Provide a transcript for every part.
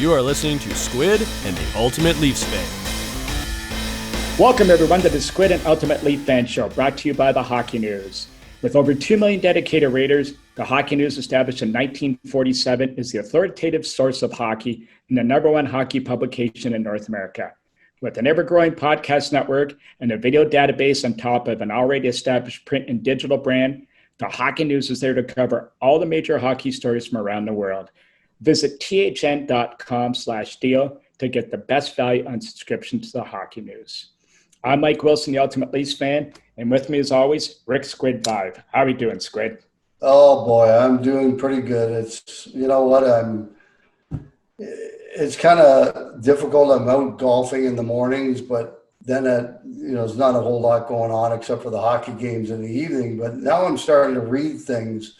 You are listening to Squid and the Ultimate Leafs Fan. Welcome, everyone, to the Squid and Ultimate Leaf Fan Show, brought to you by the Hockey News. With over 2 million dedicated readers, the Hockey News, established in 1947, is the authoritative source of hockey and the number one hockey publication in North America. With an ever-growing podcast network and a video database on top of an already established print and digital brand, the Hockey News is there to cover all the major hockey stories from around the world. Visit thn.com/deal to get the best value on subscription to the Hockey News. I'm Mike Wilson, the Ultimate Leafs Fan, and with me, as always, Rick Squid Vaive. How are we doing, Squid? Oh boy, I'm doing pretty good. It's, you know what, it's kind of difficult. I'm out golfing in the mornings, but then there's not a whole lot going on except for the hockey games in the evening. But now I'm starting to read things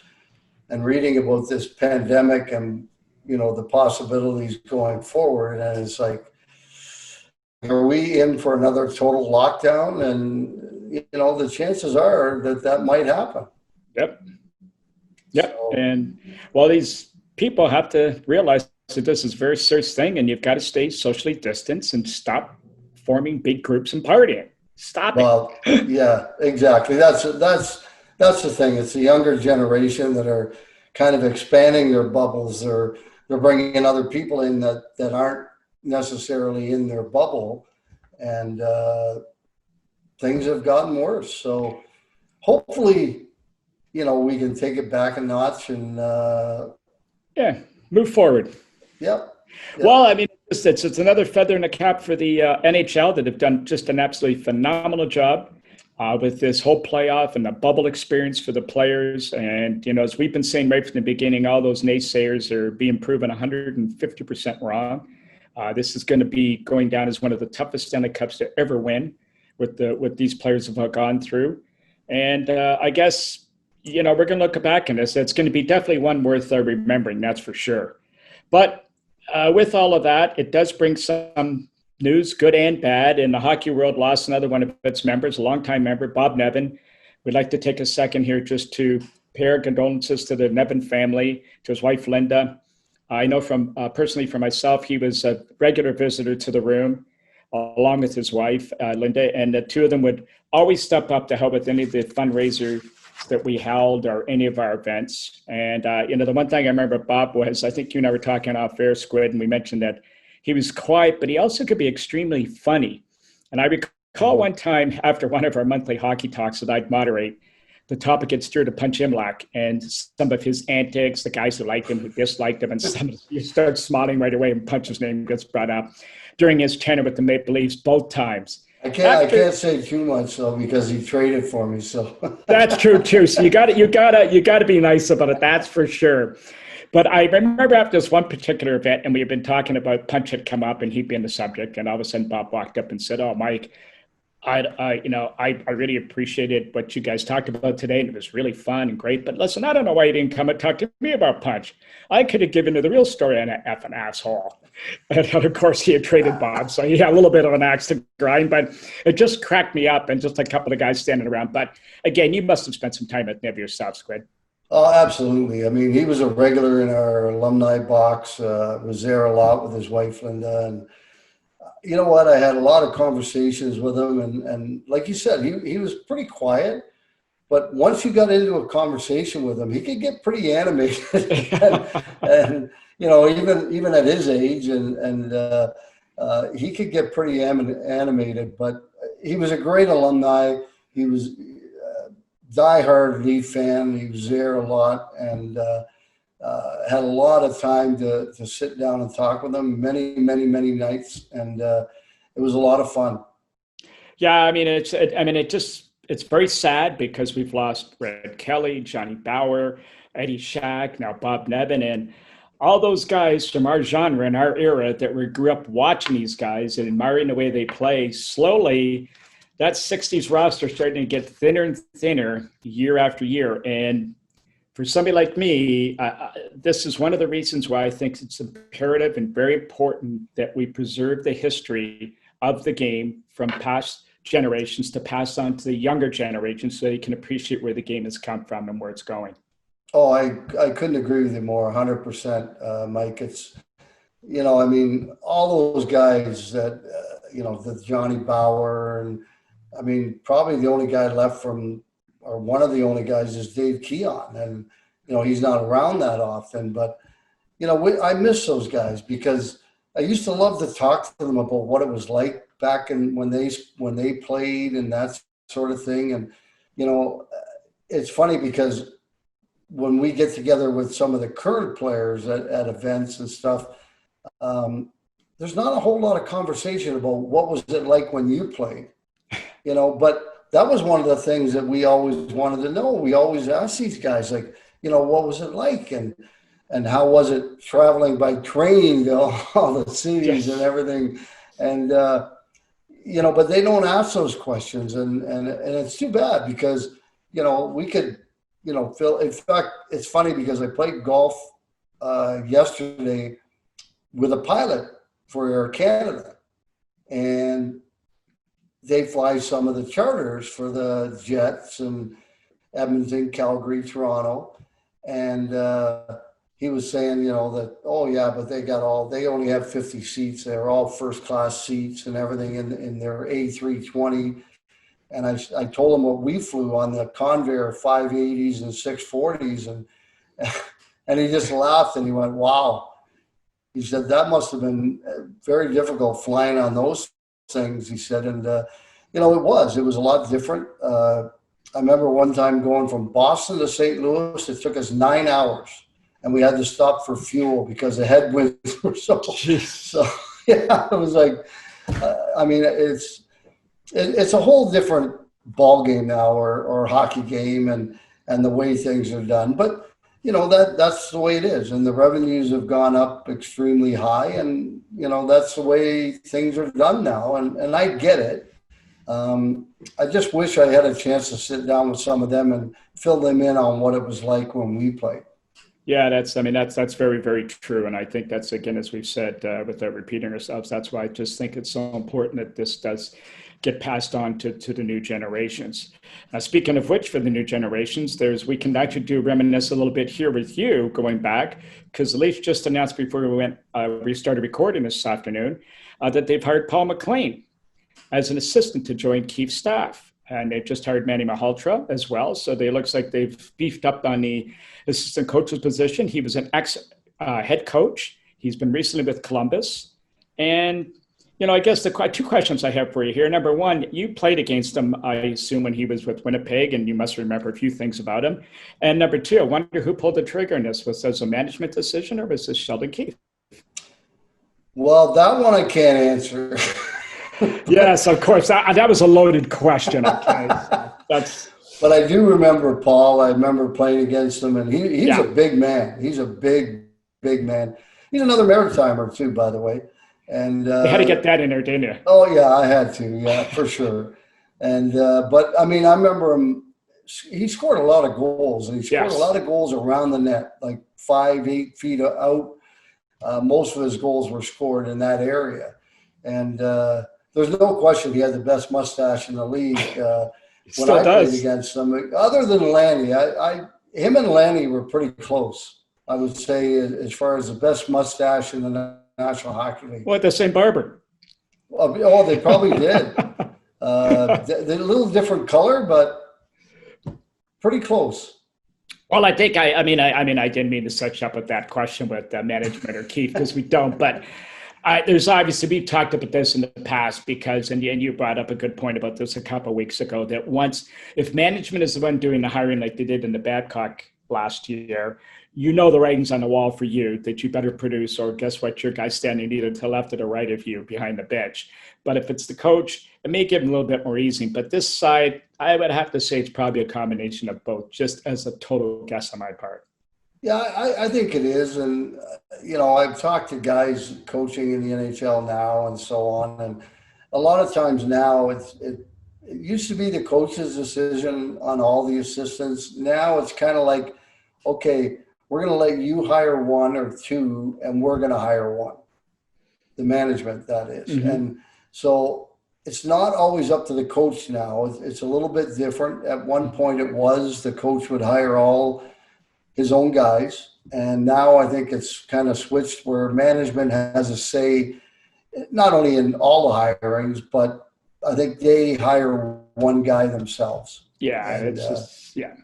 and reading about this pandemic and, the possibilities going forward. And it's like, are we in for another total lockdown? And, the chances are that might happen. Yep. So, and these people have to realize that this is a very serious thing, and you've got to stay socially distanced and stop forming big groups and partying. Stop it. Well, yeah, exactly. That's the thing. It's the younger generation that are kind of expanding their bubbles. They're bringing in other people in that aren't necessarily in their bubble, and things have gotten worse. So hopefully, we can take it back a notch and move forward. Yep. Well, I mean, it's another feather in the cap for the NHL that have done just an absolutely phenomenal job with this whole playoff and the bubble experience for the players. And, as we've been saying right from the beginning, all those naysayers are being proven 150% wrong. This is going to be going down as one of the toughest Stanley Cups to ever win with these players have gone through. And I guess, we're going to look back on this. It's going to be definitely one worth remembering, that's for sure. But with all of that, it does bring some news, good and bad. And the hockey world lost another one of its members, a longtime member, Bob Nevin. We'd like to take a second here just to pay our condolences to the Nevin family, to his wife, Linda. I know from personally for myself, he was a regular visitor to the room, along with his wife, Linda, and the two of them would always step up to help with any of the fundraisers that we held or any of our events. And, the one thing I remember Bob was, I think you and I were talking off air, Squid, and we mentioned that he was quiet, but he also could be extremely funny. And I recall one time after one of our monthly hockey talks that I'd moderate, the topic had stirred to Punch Imlach and some of his antics, the guys who liked him, who disliked him, and you start smiling right away and Punch's name gets brought up during his tenure with the Maple Leafs both times. I can't say too much though because he traded for me. So that's true too. So you got to be nice about it. That's for sure. But I remember after this one particular event, and we had been talking about Punch had come up and he'd been the subject, and all of a sudden Bob walked up and said, "Oh, Mike, I really appreciated what you guys talked about today, and it was really fun and great. But listen, I don't know why you didn't come and talk to me about Punch. I could have given you the real story on an effing asshole." And of course, he had traded Bob, so he had a little bit of an axe to grind. But it just cracked me up, and just a couple of guys standing around. But again, you must have spent some time at Nev yourself, Squid. Oh, absolutely. I mean, he was a regular in our alumni box. Was there a lot with his wife, Linda, and you know what? I had a lot of conversations with him, and like you said, he was pretty quiet. But once you got into a conversation with him, he could get pretty animated, and even at his age, and he could get pretty animated. But he was a great alumni. He was diehard Leaf fan. He was there a lot, and had a lot of time to sit down and talk with him many nights, and it was a lot of fun. Yeah, I mean, it's very sad because we've lost Red Kelly, Johnny Bauer, Eddie Shack, now Bob Nevin, and all those guys from our genre and our era that we grew up watching these guys and admiring the way they play. Slowly, that 60s roster starting to get thinner and thinner year after year. And for somebody like me, this is one of the reasons why I think it's imperative and very important that we preserve the history of the game from past generations to pass on to the younger generations so they can appreciate where the game has come from and where it's going. Oh, I couldn't agree with you more, 100%, Mike. It's I mean, all those guys that, the Johnny Bauer, and I mean, probably the only guy left or one of the only guys is Dave Keon. And, he's not around that often, but, I miss those guys because I used to love to talk to them about what it was like back in when they played and that sort of thing. And, it's funny because when we get together with some of the current players at events and stuff, there's not a whole lot of conversation about what was it like when you played, but that was one of the things that we always wanted to know. We always asked these guys, like, what was it like? And how was it traveling by train to all the cities and everything? And, but they don't ask those questions. And it's too bad because, we could, Phil, in fact, it's funny because I played golf yesterday with a pilot for Air Canada, and they fly some of the charters for the jets and Edmonton, Calgary, Toronto. And he was saying, that, oh yeah, but they only have 50 seats. They're all first class seats and everything in their A320. And I told him what we flew on the Convair 580s and 640s. And he just laughed and he went, wow. He said, that must have been very difficult flying on those things, he said. And, it was a lot different. I remember one time going from Boston to St. Louis, it took us 9 hours and we had to stop for fuel because the headwinds were so yeah, it was like, it's a whole different ball game now or hockey game and the way things are done. But, that's the way it is. And the revenues have gone up extremely high. And, that's the way things are done now. And I get it. I just wish I had a chance to sit down with some of them and fill them in on what it was like when we played. Yeah, that's very, very true. And I think that's, again, as we've said, without repeating ourselves, that's why I just think it's so important that this does get passed on to the new generations. Speaking of which, for the new generations, we can actually reminisce a little bit here with you going back, because the Leafs just announced before we started recording this afternoon that they've hired Paul McLean as an assistant to join Keefe's staff. And they've just hired Manny Malhotra as well. So it looks like they've beefed up on the assistant coach's position. He was an ex-head coach. He's been recently with Columbus. And I guess the two questions I have for you here. Number one, you played against him, I assume, when he was with Winnipeg, and you must remember a few things about him. And number two, I wonder who pulled the trigger in this. Was this a management decision or was this Sheldon Keefe? Well, that one I can't answer. Yes, of course. That was a loaded question. Okay. But I do remember Paul. I remember playing against him, and he's a big man. He's a big, big man. He's another Maritimer, too, by the way. And you had to get that in there, didn't you? Oh yeah, I had to, yeah, for sure. And but I mean, I remember him. He scored a lot of goals, and he scored a lot of goals around the net, like 5-8 feet out. Most of his goals were scored in that area, and there's no question he had the best mustache in the league. When I played against him, other than Lanny, him and Lanny were pretty close. I would say as far as the best mustache in the National Hockey League. What, the same barber? Oh, they probably did. They're a little different color, but pretty close. Well, I think I didn't mean to set you up with that question with management or Keefe, because we don't. But there's obviously, we've talked about this in the past because, and you brought up a good point about this a couple of weeks ago, that if management is the one doing the hiring like they did in the Babcock last year, the writing's on the wall for you that you better produce, or guess what, your guy's standing either to the left or the right of you behind the bench. But if it's the coach, it may give him a little bit more easy. But this side, I would have to say it's probably a combination of both, just as a total guess on my part. Yeah, I think it is. And, I've talked to guys coaching in the NHL now and so on. And a lot of times now it used to be the coach's decision on all the assistants. Now it's kind of like, okay, we're going to let you hire one or two, and we're going to hire one. The management, that is. Mm-hmm. And so it's not always up to the coach now. It's a little bit different. At one point it was the coach would hire all his own guys. And now I think it's kind of switched where management has a say, not only in all the hirings, but I think they hire one guy themselves. Yeah, And it's just yeah.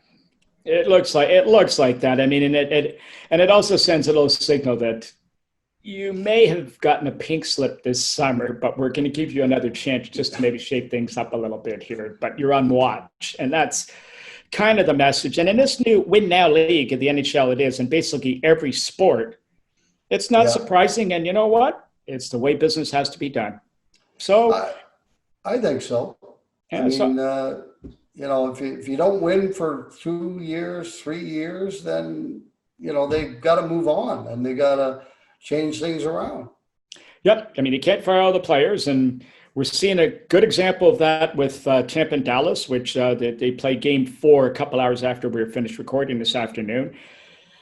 It looks like that. I mean, and it also sends a little signal that you may have gotten a pink slip this summer, but we're going to give you another chance just to maybe shake things up a little bit here. But you're on watch, and that's kind of the message. And in this new win now league of the NHL, it is, in basically every sport, it's not yeah, surprising. And you know what? It's the way business has to be done. So, I think so. I yeah, mean, so if you don't win for 2 years, 3 years, then they've got to move on and they got to change things around. yep. I mean, you can't fire all the players, and we're seeing a good example of that with Tampa and Dallas, which they played Game 4 a couple hours after we were finished recording this afternoon.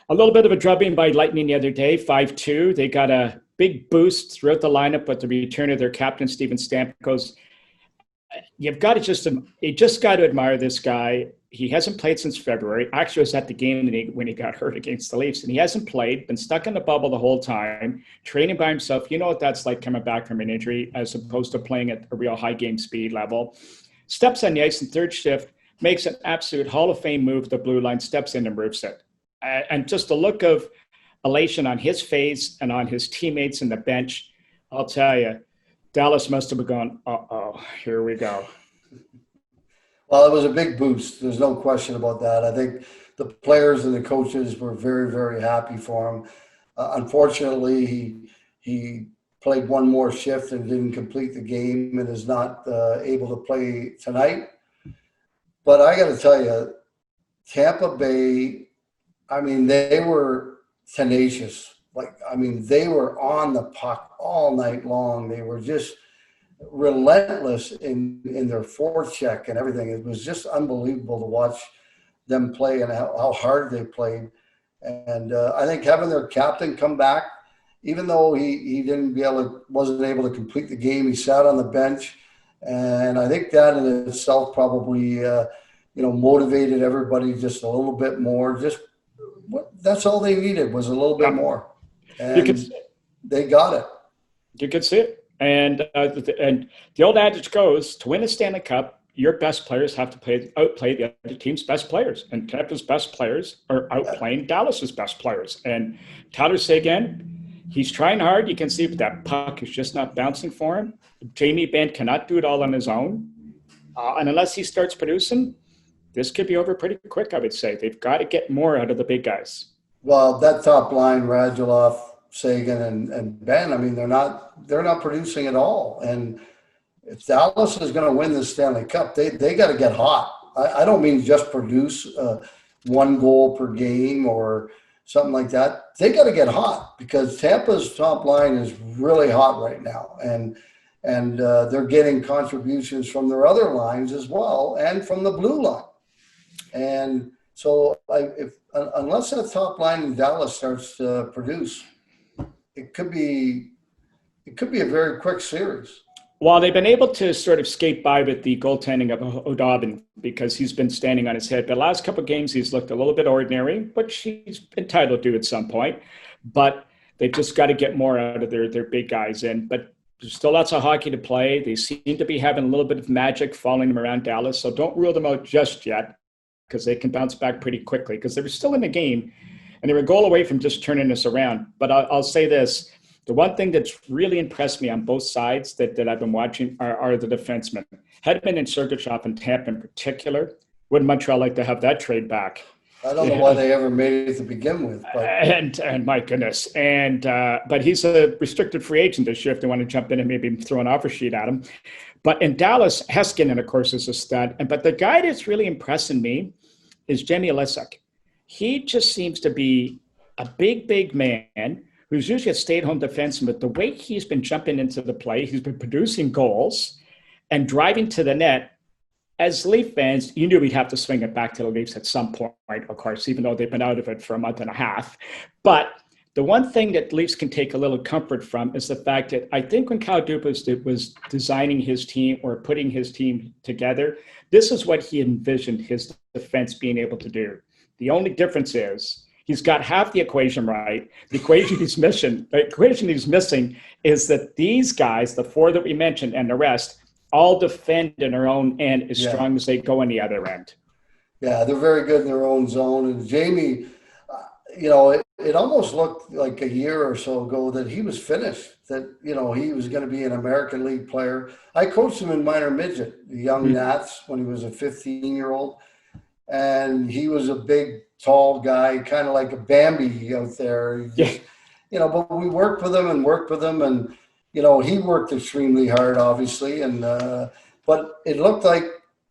A little bit of a drubbing by Lightning the other day, 5-2. They got a big boost throughout the lineup with the return of their captain, Steven Stamkos. You just got to admire this guy. He hasn't played since February. Actually, I was at the game when he got hurt against the Leafs, and he hasn't played, been stuck in the bubble the whole time, training by himself. You know what that's like coming back from an injury as opposed to playing at a real high game speed level. Steps on the ice in third shift, makes an absolute Hall of Fame move to the blue line, steps in and roofs it. And just the look of elation on his face and on his teammates in the bench, I'll tell you, Dallas must have been going, uh-oh, here we go. Well, it was a big boost. There's no question about that. I think the players and the coaches were very, very happy for him. Unfortunately, he played one more shift and didn't complete the game and is not able to play tonight. But I got to tell you, Tampa Bay, I mean, they were tenacious. They were on the puck all night long. They were just relentless in their forecheck and everything. It was just unbelievable to watch them play and how hard they played. And I think having their captain come back, even though he wasn't able to complete the game, he sat on the bench. And I think that in itself probably, motivated everybody just a little bit more. That's all they needed was a little bit more. And they got it. You could see it. And the old adage goes, to win a Stanley Cup, your best players have to outplay the other team's best players. And Tampa's best players are outplaying Dallas's best players. And Tyler Seguin, he's trying hard. You can see, but that puck is just not bouncing for him. Jamie Benn cannot do it all on his own. And unless he starts producing, this could be over pretty quick, I would say. They've got to get more out of the big guys. Well, that top line, Radulov, Sagan, and Ben, I mean, they're not producing at all. And if Dallas is going to win the Stanley Cup, they got to get hot. I don't mean just produce one goal per game or something like that. They got to get hot because Tampa's top line is really hot right now. And they're getting contributions from their other lines as well and from the blue line. And so unless that top line in Dallas starts to produce, it could be a very quick series. Well, they've been able to sort of skate by with the goaltending of O'Dobbin because he's been standing on his head. The last couple of games, he's looked a little bit ordinary, which he's entitled to at some point. But they've just got to get more out of their big guys in. But there's still lots of hockey to play. They seem to be having a little bit of magic following them around Dallas. So don't rule them out just yet because they can bounce back pretty quickly because they were still in the game and they were a goal away from just turning this around. But I'll say this. The one thing that's really impressed me on both sides that I've been watching are the defensemen. Hedman and Sergachev and Tampa in particular. Would Montreal like to have that trade back? I don't know why they ever made it to begin with. But. And my goodness. But he's a restricted free agent this year if they want to jump in and maybe throw an offer sheet at him. But in Dallas, Heskinen, of course, is a stud. But the guy that's really impressing me is Jamie Olysek. He just seems to be a big man who's usually a stay-at-home defenseman, but the way he's been jumping into the play, he's been producing goals and driving to the net. As Leaf fans, you knew we'd have to swing it back to the Leafs at some point, of course, even though they've been out of it for a month and a half. But the one thing that Leafs can take a little comfort from is the fact that I think when Kyle Dubas was designing his team or putting his team together, this is what he envisioned his defense being able to do. The only difference is He's got half the equation right. The equation he's missing is that these guys, the four that we mentioned and the rest, all defend in their own end as strong as they go in the other end. Yeah, they're very good in their own zone. And Jamie, it almost looked like a year or so ago that he was finished, that, he was going to be an American League player. I coached him in minor midget, the young Nats, when he was a 15-year-old. And he was a big, tall guy, kind of like a Bambi out there. But we worked with him. And, he worked extremely hard, obviously. And but it looked like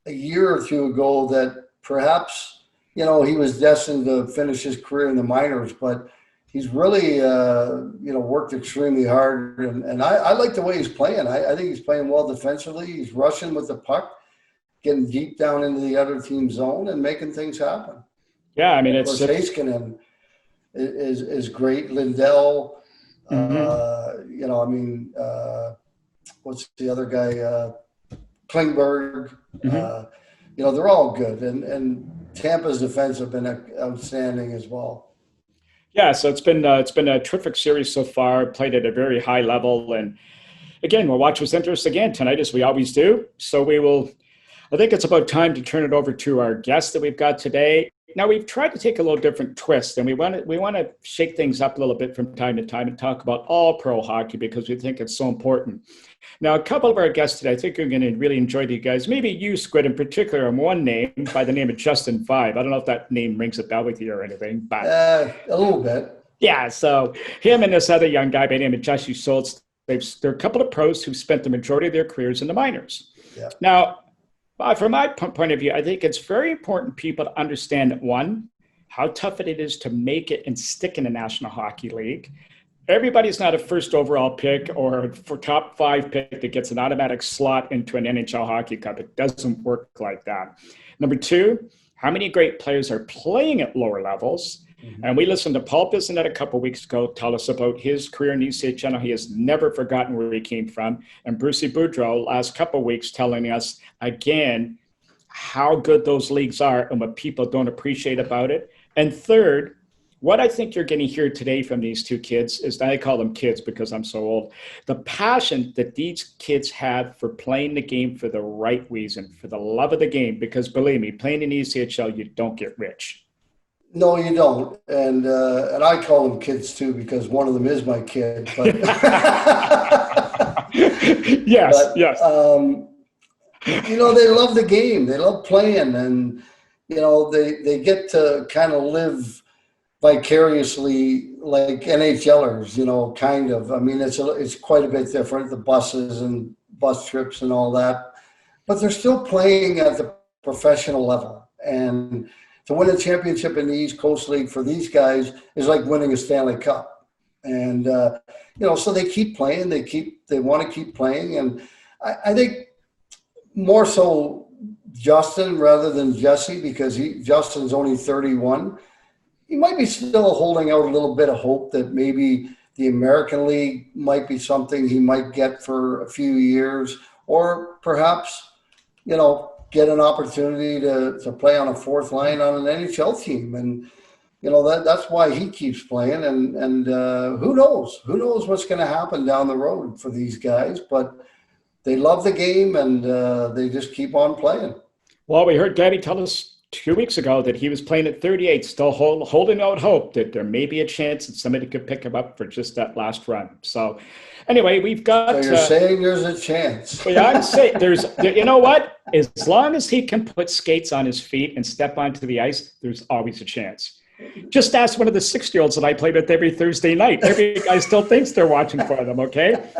a year or two ago that perhaps, he was destined to finish his career in the minors. But he's really, worked extremely hard. And I like the way he's playing. I think he's playing well defensively. He's rushing with the puck, getting deep down into the other team's zone and making things happen. Yeah, I mean, it's Heiskanen is great. Lindell, what's the other guy? Klingberg. They're all good, and Tampa's defense have been outstanding as well. Yeah, so it's been a terrific series so far. Played at a very high level, and again, we'll watch what's interesting again tonight, as we always do. So we will. I think it's about time to turn it over to our guest that we've got today. Now, we've tried to take a little different twist, and we want to shake things up a little bit from time to time and talk about all pro hockey because we think it's so important. Now, a couple of our guests today, I think you're going to really enjoy these guys. Maybe you, Squid, in particular, on one name by the name of Justin Vaive. I don't know if that name rings a bell with you or anything, but a little bit. Yeah, so him and this other young guy by the name of Jesse Schultz, they're a couple of pros who spent the majority of their careers in the minors. Yeah. Now, from my point of view, I think it's very important people to understand, one, how tough it is to make it and stick in the National Hockey League. Everybody's not a first overall pick or for top 5 pick that gets an automatic slot into an NHL Hockey Cup. It doesn't work like that. Number 2, how many great players are playing at lower levels? And we listened to Paul Bissonnette a couple of weeks ago tell us about his career in ECHL. He has never forgotten where he came from. And Brucey Boudreau last couple of weeks telling us, again, how good those leagues are and what people don't appreciate about it. And third, what I think you're going to hear today from these two kids is, I call them kids because I'm so old, the passion that these kids have for playing the game for the right reason, for the love of the game. Because believe me, playing in ECHL, you don't get rich. No, you don't, and I call them kids too because one of them is my kid. But yes. They love the game. They love playing, and they get to kind of live vicariously like NHLers. Kind of. I mean, it's quite a bit different. The buses and bus trips and all that, but they're still playing at the professional level. And to win a championship in the East Coast League for these guys is like winning a Stanley Cup. And, so they keep playing. They want to keep playing. And I think more so Justin rather than Jesse, because Justin's only 31. He might be still holding out a little bit of hope that maybe the American League might be something he might get for a few years, or perhaps, get an opportunity to play on a fourth line on an NHL team. And, that's why he keeps playing. And who knows what's going to happen down the road for these guys, but they love the game and they just keep on playing. Well, we heard Gabby tell us 2 weeks ago that he was playing at 38, still holding out hope that there may be a chance that somebody could pick him up for just that last run. So anyway, we've got... So you're saying there's a chance. Well, I'm saying you know what? As long as he can put skates on his feet and step onto the ice, there's always a chance. Just ask one of the 6-year-olds that I played with every Thursday night. Every guy still thinks they're watching for them, okay?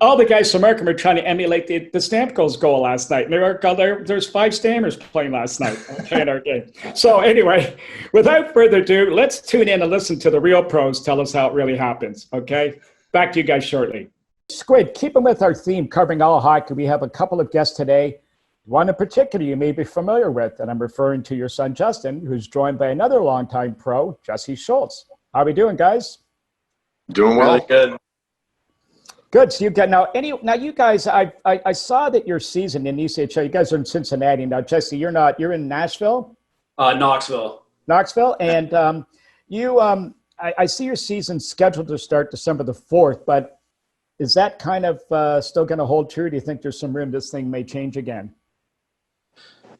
All the guys from Markham are trying to emulate the Stamkos goal last night. And there's 5 Stammers playing last night in our game. So anyway, without further ado, let's tune in and listen to the real pros tell us how it really happens, okay? Back to you guys shortly. Squid, keeping with our theme covering all hockey, we have a couple of guests today. One in particular you may be familiar with, and I'm referring to your son, Justin, who's joined by another longtime pro, Jesse Schultz. How are we doing, guys? Doing well. Really good. Good. So you got now you guys, I saw that your season in ECHL, you guys are in Cincinnati. Now, Jesse, you're in Nashville? Knoxville. Knoxville. And I see your season scheduled to start December the 4th, but is that kind of still going to hold true? Do you think there's some room this thing may change again?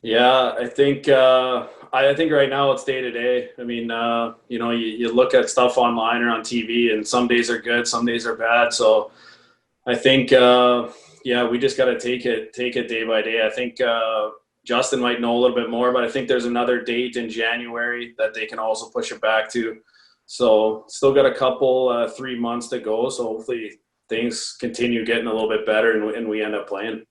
Yeah, I think right now it's day to day. I mean, you look at stuff online or on TV, and some days are good, some days are bad. So I think we just got to take it day by day. I think Justin might know a little bit more, but I think there's another date in January that they can also push it back to. So still got a couple 3 months to go. So hopefully things continue getting a little bit better and we end up playing.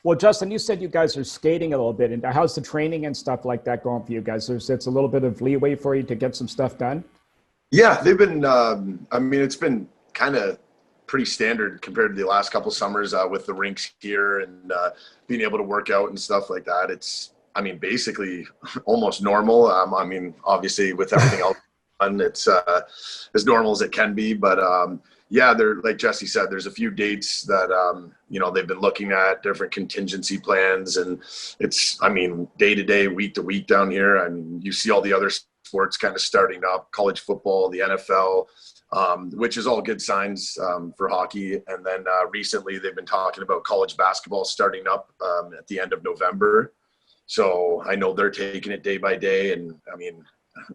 Well, Justin, you said you guys are skating a little bit. And how's the training and stuff like that going for you guys? It's a little bit of leeway for you to get some stuff done? Yeah, they've been it's been kind of pretty standard compared to the last couple summers with the rinks here and being able to work out and stuff like that. It's, basically almost normal. Obviously with everything else done, it's as normal as it can be. But they're, like Jesse said, there's a few dates that, they've been looking at, different contingency plans. And it's, day to day, week to week down here. You see all the other sports kind of starting up, college football, the NFL, which is all good signs for hockey. And then recently they've been talking about college basketball starting up at the end of November. So I know they're taking it day by day. And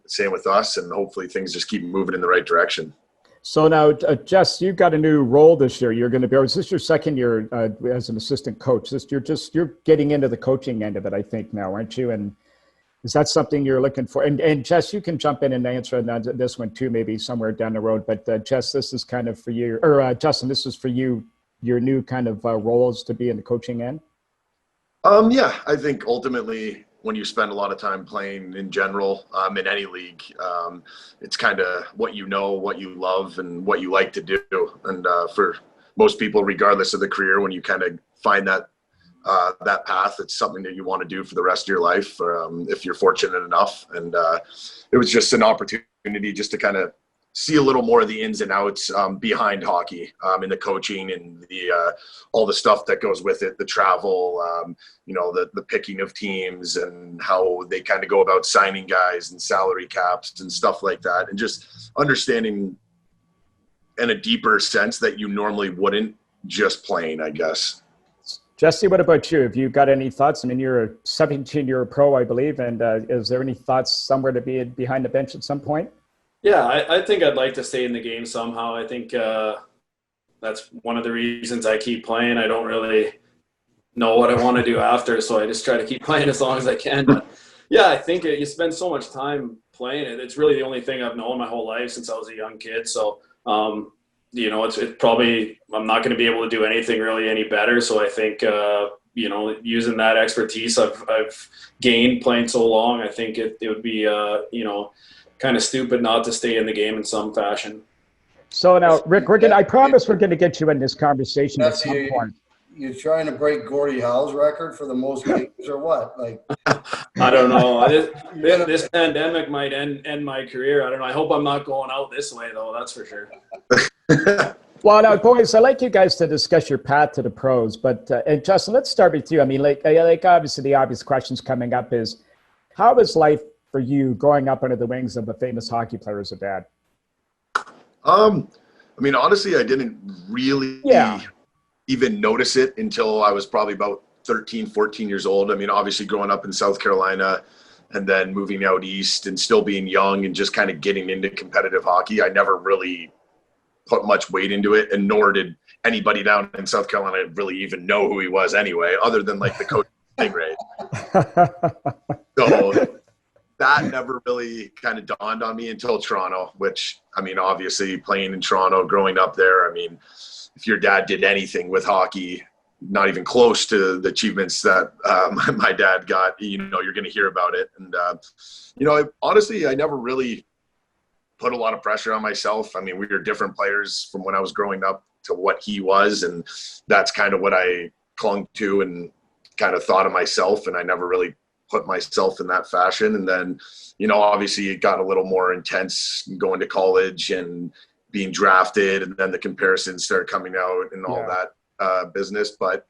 same with us. And hopefully things just keep moving in the right direction. So now, Jess, you got a new role this year. You're going to be, is this your second year as an assistant coach? You're getting into the coaching end of it, I think now, aren't you? And is that something you're looking for? And Jess, you can jump in and answer this one too, maybe somewhere down the road. But Jess, this is kind of for you, or Justin, this is for you, your new kind of roles to be in the coaching end? I think ultimately when you spend a lot of time playing in general in any league, it's kind of what you know, what you love, and what you like to do. And for most people, regardless of the career, when you kind of find that path, it's something that you want to do for the rest of your life, if you're fortunate enough. And it was just an opportunity just to kind of see a little more of the ins and outs behind hockey, in the coaching and the all the stuff that goes with it, the travel, the picking of teams and how they kind of go about signing guys and salary caps and stuff like that, and just understanding in a deeper sense that you normally wouldn't just playing, I guess. Jesse, what about you? Have you got any thoughts? You're a 17-year pro, I believe, and is there any thoughts somewhere to be behind the bench at some point? Yeah, I think I'd like to stay in the game somehow. I think that's one of the reasons I keep playing. I don't really know what I want to do after, so I just try to keep playing as long as I can. But yeah, I think you spend so much time playing it. It's really the only thing I've known my whole life since I was a young kid. So, it's probably I'm not going to be able to do anything really any better. So I think, using that expertise I've gained playing so long, I think it would be, kind of stupid not to stay in the game in some fashion. So now, Rick, I promise we're going to get you in this conversation at some point. You're trying to break Gordie Howe's record for the most games or what? I don't know. This pandemic might end my career. I don't know. I hope I'm not going out this way, though. That's for sure. Well, now, boys, I'd like you guys to discuss your path to the pros. But and Justin, let's start with you. Obviously, the obvious questions coming up is, how is life for you growing up under the wings of a famous hockey player as a dad? Honestly, I didn't really even notice it until I was probably about 13, 14 years old. Obviously growing up in South Carolina and then moving out east and still being young and just kind of getting into competitive hockey, I never really put much weight into it, and nor did anybody down in South Carolina really even know who he was anyway, other than the coach Stingray. So that never really kind of dawned on me until Toronto, which, obviously playing in Toronto, growing up there, if your dad did anything with hockey, not even close to the achievements that my dad got, you're going to hear about it. And, honestly, I never really put a lot of pressure on myself. We were different players from when I was growing up to what he was. And that's kind of what I clung to and kind of thought of myself. And I never really put myself in that fashion. And then, obviously it got a little more intense going to college and being drafted, and then the comparisons started coming out and all that business. But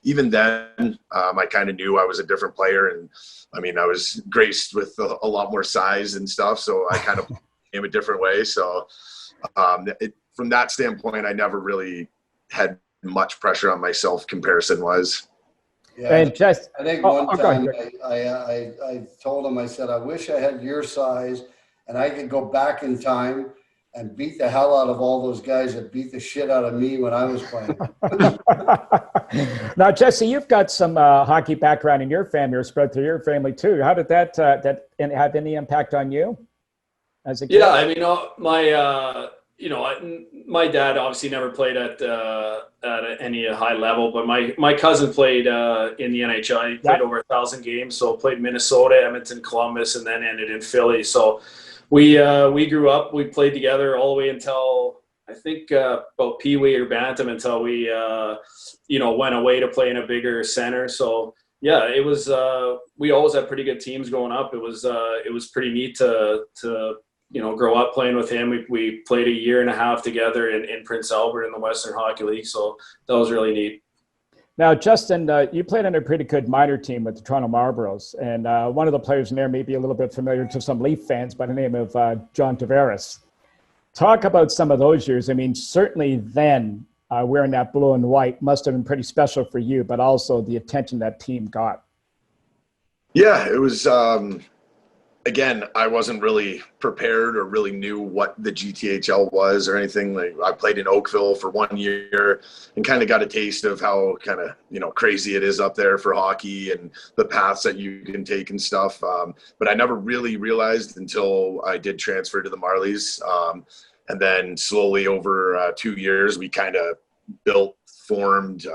even then, I kind of knew I was a different player, and I was graced with a lot more size and stuff. So I kind of a different way. So from that standpoint, I never really had much pressure on myself comparison wise. Yeah, And just, I think oh, one go ahead. time I told him, I said, I wish I had your size and I could go back in time and beat the hell out of all those guys that beat the shit out of me when I was playing. Now, Jesse, you've got some hockey background in your family, or spread through your family too. How did that have any impact on you as a kid? Yeah, I mean, my dad obviously never played at any high level, but my cousin played in the NHL. He played over 1,000 games, so played Minnesota, Edmonton, Columbus, and then ended in Philly. So we grew up. We played together all the way until I think about Pee-wee or Bantam, until we went away to play in a bigger center. So yeah, it was. We always had pretty good teams growing up. It was pretty neat to grow up playing with him. We played a year and a half together in Prince Albert in the Western Hockey League. So that was really neat. Now, Justin, you played on a pretty good minor team with the Toronto Marlboros. And one of the players in there may be a little bit familiar to some Leaf fans by the name of John Tavares. Talk about some of those years. I mean, certainly then wearing that blue and white must have been pretty special for you, but also the attention that team got. Yeah, it was again, I wasn't really prepared or really knew what the GTHL was or anything. Like, I played in Oakville for 1 year and kind of got a taste of how kind of, crazy it is up there for hockey and the paths that you can take and stuff. But I never really realized until I did transfer to the Marlies. And then slowly over 2 years, we kind of formed,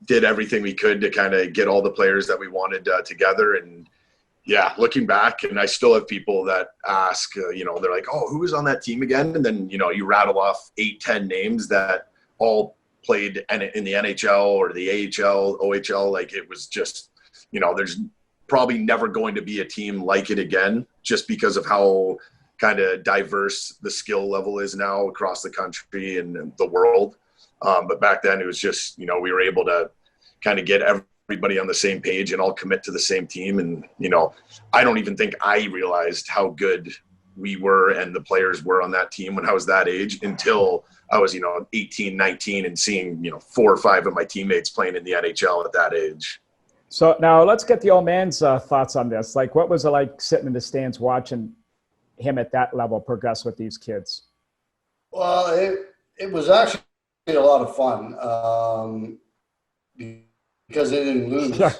did everything we could to kind of get all the players that we wanted together. And yeah, looking back, and I still have people that ask, they're like, oh, who was on that team again? And then, you rattle off 8-10 names that all played in the NHL or the AHL, OHL. Like, it was just, there's probably never going to be a team like it again, just because of how kind of diverse the skill level is now across the country and the world. But back then it was just, we were able to kind of get everybody on the same page and all commit to the same team. And, I don't even think I realized how good we were and the players were on that team when I was that age until I was, 18, 19 and seeing, 4 or 5 of my teammates playing in the NHL at that age. So now let's get the old man's thoughts on this. Like, what was it like sitting in the stands watching him at that level progress with these kids? Well, it was actually a lot of fun because they didn't lose. Sure.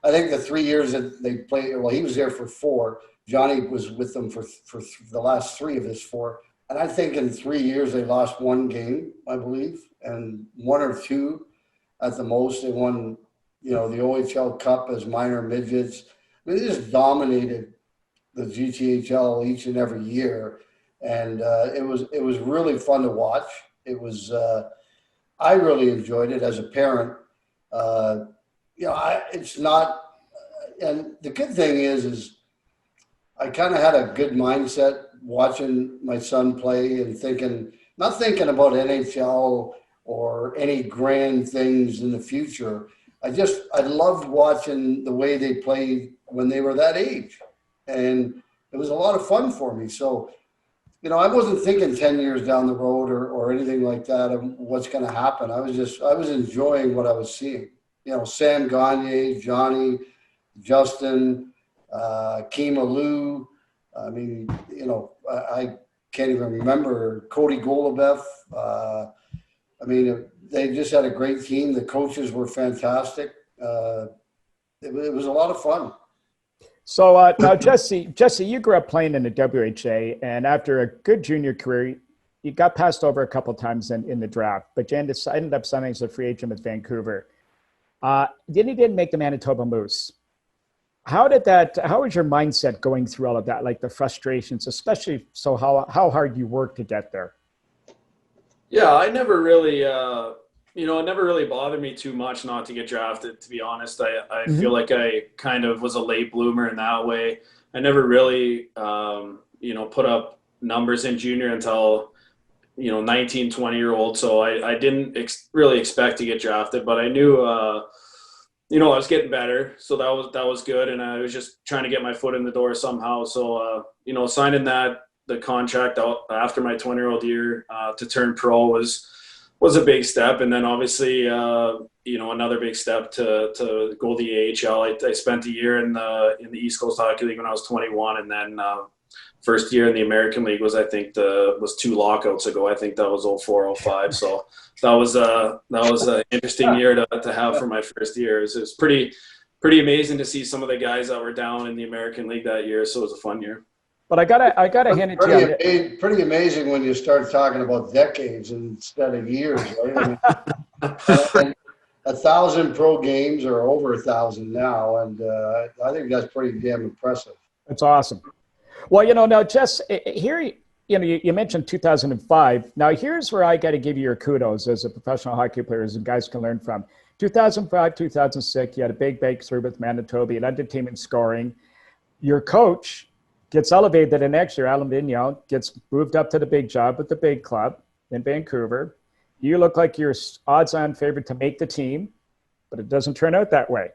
I think the 3 years that they played, well, he was there for 4. Johnny was with them for the last 3 of his 4. And I think in 3 years they lost 1 game, I believe, and 1 or 2 at the most. They won, the OHL Cup as minor midgets. I mean, they just dominated the GTHL each and every year. And it was really fun to watch. It was, I really enjoyed it as a parent. It's not, and the good thing is I kind of had a good mindset watching my son play and not thinking about NHL or any grand things in the future. I loved watching the way they played when they were that age. And it was a lot of fun for me. So, I wasn't thinking 10 years down the road or anything like that of what's going to happen. I was enjoying what I was seeing. Sam Gagne, Johnny, Justin, Kima Lou. I mean, I can't even remember Cody Golubev. They just had a great team. The coaches were fantastic. It was a lot of fun. So now, Jesse, you grew up playing in the WHA, and after a good junior career, you got passed over a couple times in the draft, but you ended up signing as a free agent with Vancouver. Then you didn't make the Manitoba Moose. How was your mindset going through all of that, like the frustrations, especially how hard you worked to get there? Yeah, I never really, it never really bothered me too much not to get drafted, to be honest. I feel like I kind of was a late bloomer in that way. I never really, put up numbers in junior until, 19, 20-year-old. So I didn't really expect to get drafted, but I knew, you know, I was getting better, so that was good, and I was just trying to get my foot in the door somehow. So, you know, signing the contract out after my 20-year-old year to turn pro was a big step, and then obviously, you know, another big step to go to the AHL. I spent a year in the East Coast Hockey League when I was 21, and then first year in the American League was, I think, was 2 lockouts ago. I think that was 04-05. So that was an interesting year to have for my first year. It was pretty amazing to see some of the guys that were down in the American League that year. So it was a fun year. But I gotta hand it to you. Pretty amazing when you start talking about decades instead of years, right? I mean, and 1,000 pro games, or over 1,000 now, and I think that's pretty damn impressive. That's awesome. Well, you know, now, Jess, here, you know, you mentioned 2005. Now, here's where I got to give you your kudos as a professional hockey player, as guys can learn from. 2005, 2006, you had a big breakthrough with Manitoba. You led the team in scoring. Your coach gets elevated the next year. Alan Vigneault gets moved up to the big job with the big club in Vancouver. You look like you're odds-on favorite to make the team, but it doesn't turn out that way.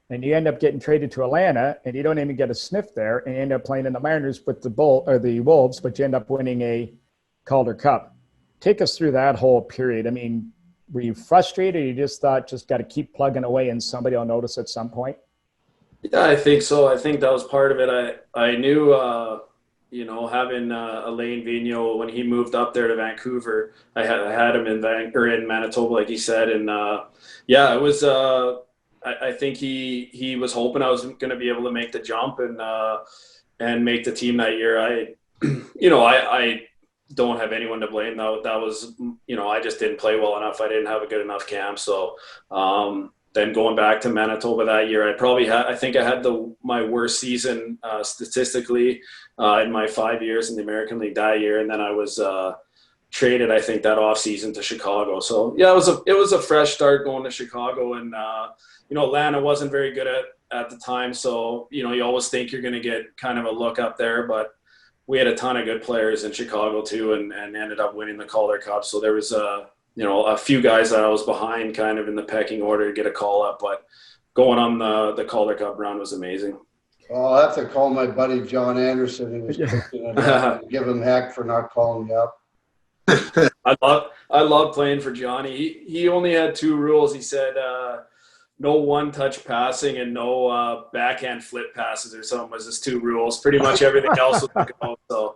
And you end up getting traded to Atlanta, and you don't even get a sniff there, and you end up playing in the minors with the Wolves, but you end up winning a Calder Cup. Take us through that whole period. I mean, were you frustrated, or you just thought, just got to keep plugging away and somebody will notice at some point? Yeah, I think so. I think that was part of it. I knew, you know, having Alain Vigneault, when he moved up there to Vancouver, I had him in Manitoba, like he said, and yeah, it was. I think he was hoping I was going to be able to make the jump and make the team that year. I don't have anyone to blame. That was, you know, I just didn't play well enough. I didn't have a good enough camp. So then going back to Manitoba that year, I think I had my worst season statistically in my 5 years in the American League that year, and then I was traded, I think, that off season to Chicago. So yeah, it was a fresh start going to Chicago, and you know, Atlanta wasn't very good at the time. So, you know, you always think you're going to get kind of a look up there, but we had a ton of good players in Chicago too, and ended up winning the Calder Cup. So there was you know, a few guys that I was behind kind of in the pecking order to get a call up, but going on the Calder Cup run was amazing. Well, I'll have to call my buddy John Anderson, who was pitching it up, and give him heck for not calling me up. I love playing for Johnny. He only had 2 rules. He said no one-touch passing and no backhand flip passes or something was his 2 rules. Pretty much everything else was a go. So.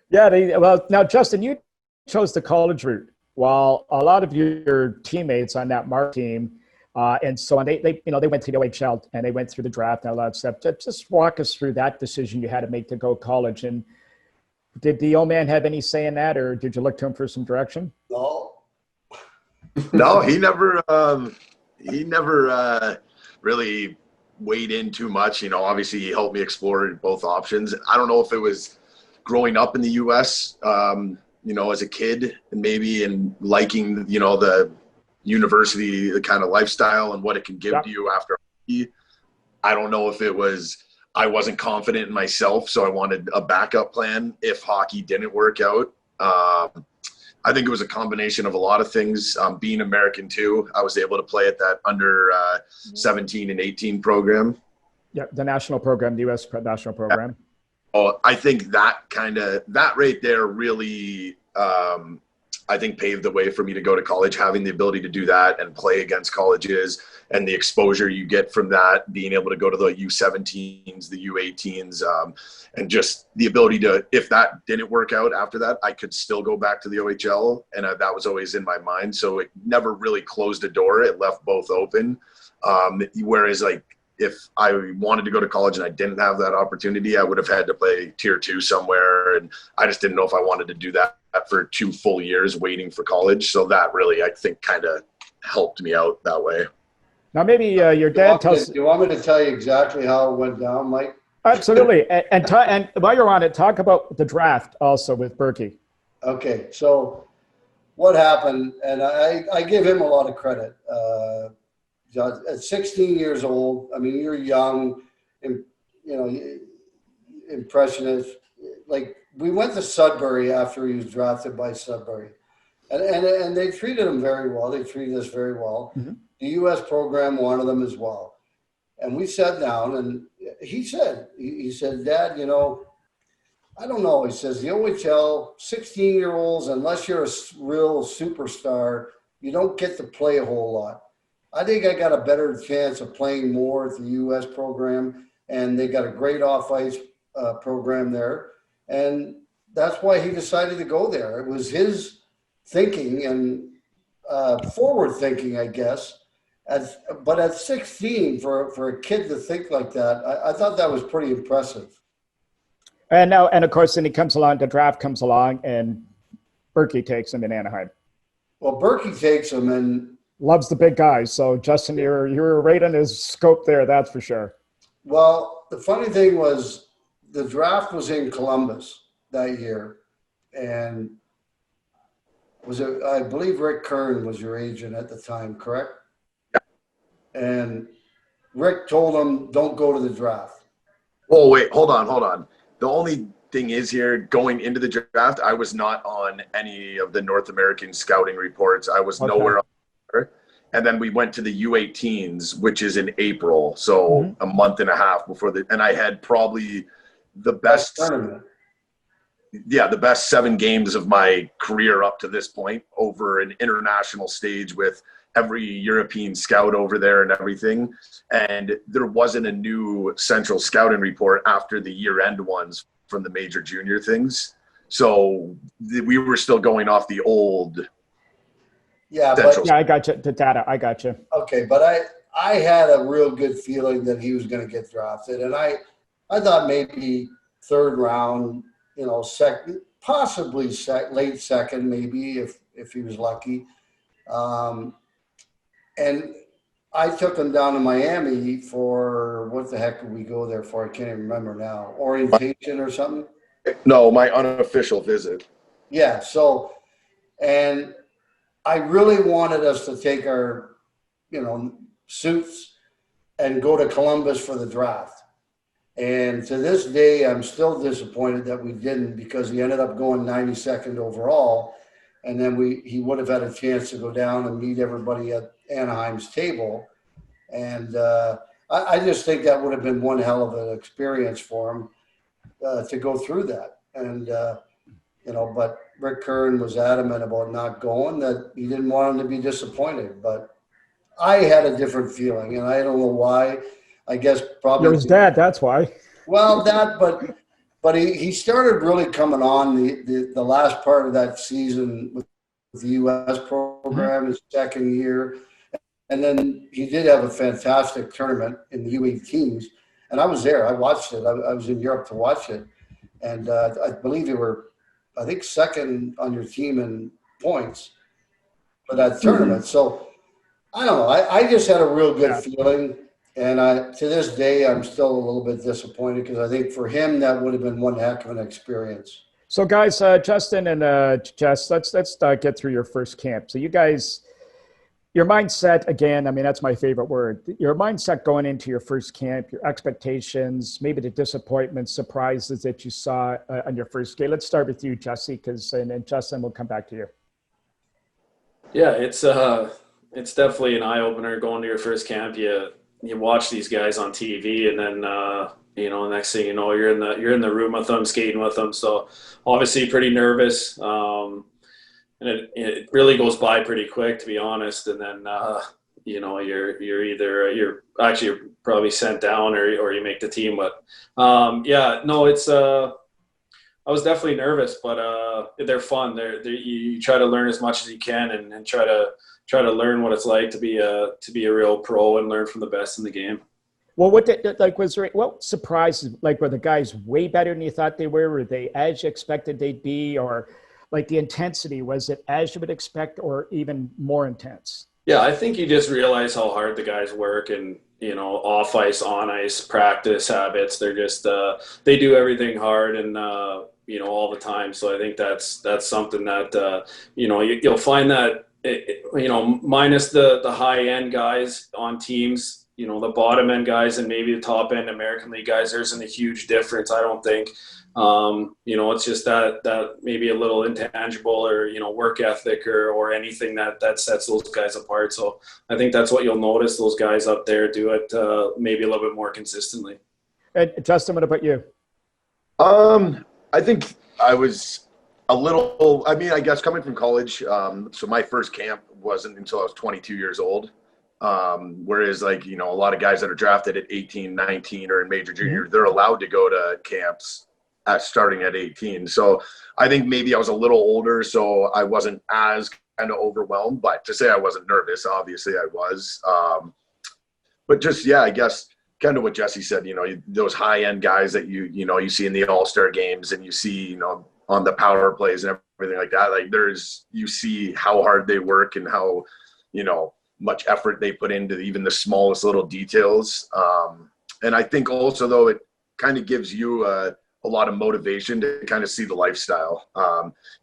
Yeah. Well, now, Justin, you chose the college route, while a lot of your teammates on that Mark team and so on, they you know, they went to the OHL and they went through the draft and all that stuff. Just walk us through that decision you had to make to go college. And did the old man have any say in that, or did you look to him for some direction? No, he never really weighed in too much. You know, obviously he helped me explore both options. I don't know if it was growing up in the U.S., you know, as a kid, and maybe in liking, you know, the university, the kind of lifestyle and what it can give to you after hockey. I don't know if it was, I wasn't confident in myself, so I wanted a backup plan if hockey didn't work out. I think it was a combination of a lot of things. Being American too, I was able to play at that under 17 and 18 program. Yeah, the national program, the U.S. national program. Oh, I think that right there really, I think, paved the way for me to go to college, having the ability to do that and play against colleges and the exposure you get from that, being able to go to the U17s, the U18s, and just the ability to, if that didn't work out after that, I could still go back to the OHL. And that was always in my mind. So it never really closed a door. It left both open. Whereas, like, if I wanted to go to college and I didn't have that opportunity, I would have had to play tier 2 somewhere. And I just didn't know if I wanted to do that for 2 full years waiting for college. So that really, I think, kind of helped me out that way. Now, maybe your dad tells. Do you want me to tell you exactly how it went down, Mike? Absolutely. And while you're on it, talk about the draft also with Berkey. Okay. So what happened, and I give him a lot of credit. At 16 years old, I mean, you're young, and, you know, impressionist. Like, we went to Sudbury after he was drafted by Sudbury, and they treated him very well. They treated us very well. Mm-hmm. the U.S. program wanted him as well. And we sat down, and he said, Dad, you know, I don't know. He says, the OHL, 16-year-olds, unless you're a real superstar, you don't get to play a whole lot. I think I got a better chance of playing more at the U.S. program, and they got a great off-ice program there. And that's why he decided to go there. It was his thinking and forward thinking, I guess. But at 16, for a kid to think like that, I thought that was pretty impressive. And now, and of course, then he comes along, the draft comes along, and Berkey takes him in Anaheim. Well, Berkey takes him and loves the big guys. So, Justin, you're right on his scope there, that's for sure. Well, the funny thing was the draft was in Columbus that year, and I believe Rick Kern was your agent at the time, correct? Yeah. And Rick told him, don't go to the draft. Oh, wait, hold on. The only thing is here, going into the draft, I was not on any of the North American scouting reports. I was nowhere on there. And then we went to the U18s, which is in April. So a month and a half before and I had probably the best tournament. Yeah, the best 7 games of my career up to this point over an international stage with every European scout over there and everything. And there wasn't a new central scouting report after the year-end ones from the major junior things. So we were still going off the old. Yeah, I got you. The data, I got you. Okay, but I had a real good feeling that he was going to get drafted. And I thought maybe 3rd round, you know, second, possibly late second, maybe if he was lucky. And I took him down to Miami for, what the heck did we go there for? I can't even remember now. Orientation or something? No, my unofficial visit. Yeah, so, and I really wanted us to take our, you know, suits and go to Columbus for the draft. And to this day, I'm still disappointed that we didn't, because he ended up going 92nd overall. And then he would have had a chance to go down and meet everybody at Anaheim's table. And I just think that would have been one hell of an experience for him to go through that. And, you know, but Rick Kern was adamant about not going, that he didn't want him to be disappointed. But I had a different feeling, and I don't know why. I guess probably you're his dad, that's why. Well, but he started really coming on the last part of that season with the U.S. program, his 2nd year. And then he did have a fantastic tournament in the U18s. And I was there. I watched it. I was in Europe to watch it. And I believe you were, I think, 2nd on your team in points for that tournament. So, I don't know. I just had a real good feeling. And to this day, I'm still a little bit disappointed, because I think for him, that would have been one heck of an experience. So, guys, Justin and Jess, let's get through your first camp. So you guys, your mindset, again, I mean, that's my favorite word. Your mindset going into your first camp, your expectations, maybe the disappointments, surprises that you saw on your first game. Let's start with you, Jesse, and Justin, we'll come back to you. Yeah, it's definitely an eye-opener going to your first camp. You watch these guys on TV, and then you know, next thing you know, you're in the room with them, skating with them. So obviously pretty nervous, and it really goes by pretty quick, to be honest. And then you know, you're probably sent down or you make the team. But yeah, no, it's I was definitely nervous, but they're fun. You try to learn as much as you can and try to learn what it's like to be a real pro and learn from the best in the game. Well, what surprises, like, were the guys way better than you thought they were? Were they as you expected they'd be, or like the intensity, was it as you would expect or even more intense? Yeah, I think you just realize how hard the guys work, and, you know, off ice, on ice, practice habits. They're just they do everything hard and you know, all the time. So I think that's something that you know, you'll find that you know, minus the high end guys on teams, you know, the bottom end guys and maybe the top end American League guys, there isn't a huge difference, I don't think. It's just that maybe a little intangible or, work ethic or anything that sets those guys apart. So I think that's what you'll notice those guys up there do it maybe a little bit more consistently. And Justin, what about you? I think I was a little, I guess coming from college, so my first camp wasn't until I was 22 years old. Whereas a lot of guys that are drafted at 18, 19 or in major junior, they're allowed to go to camps starting at 18. So I think maybe I was a little older, so I wasn't as kind of overwhelmed, but to say I wasn't nervous, obviously I was. But just, I guess kind of what Jesse said, those high end guys that you see in the all-star games and you see, on the power plays and everything like that, you see how hard they work and how, much effort they put into even the smallest little details. And I think also though, it kind of gives you a lot of motivation to kind of see the lifestyle.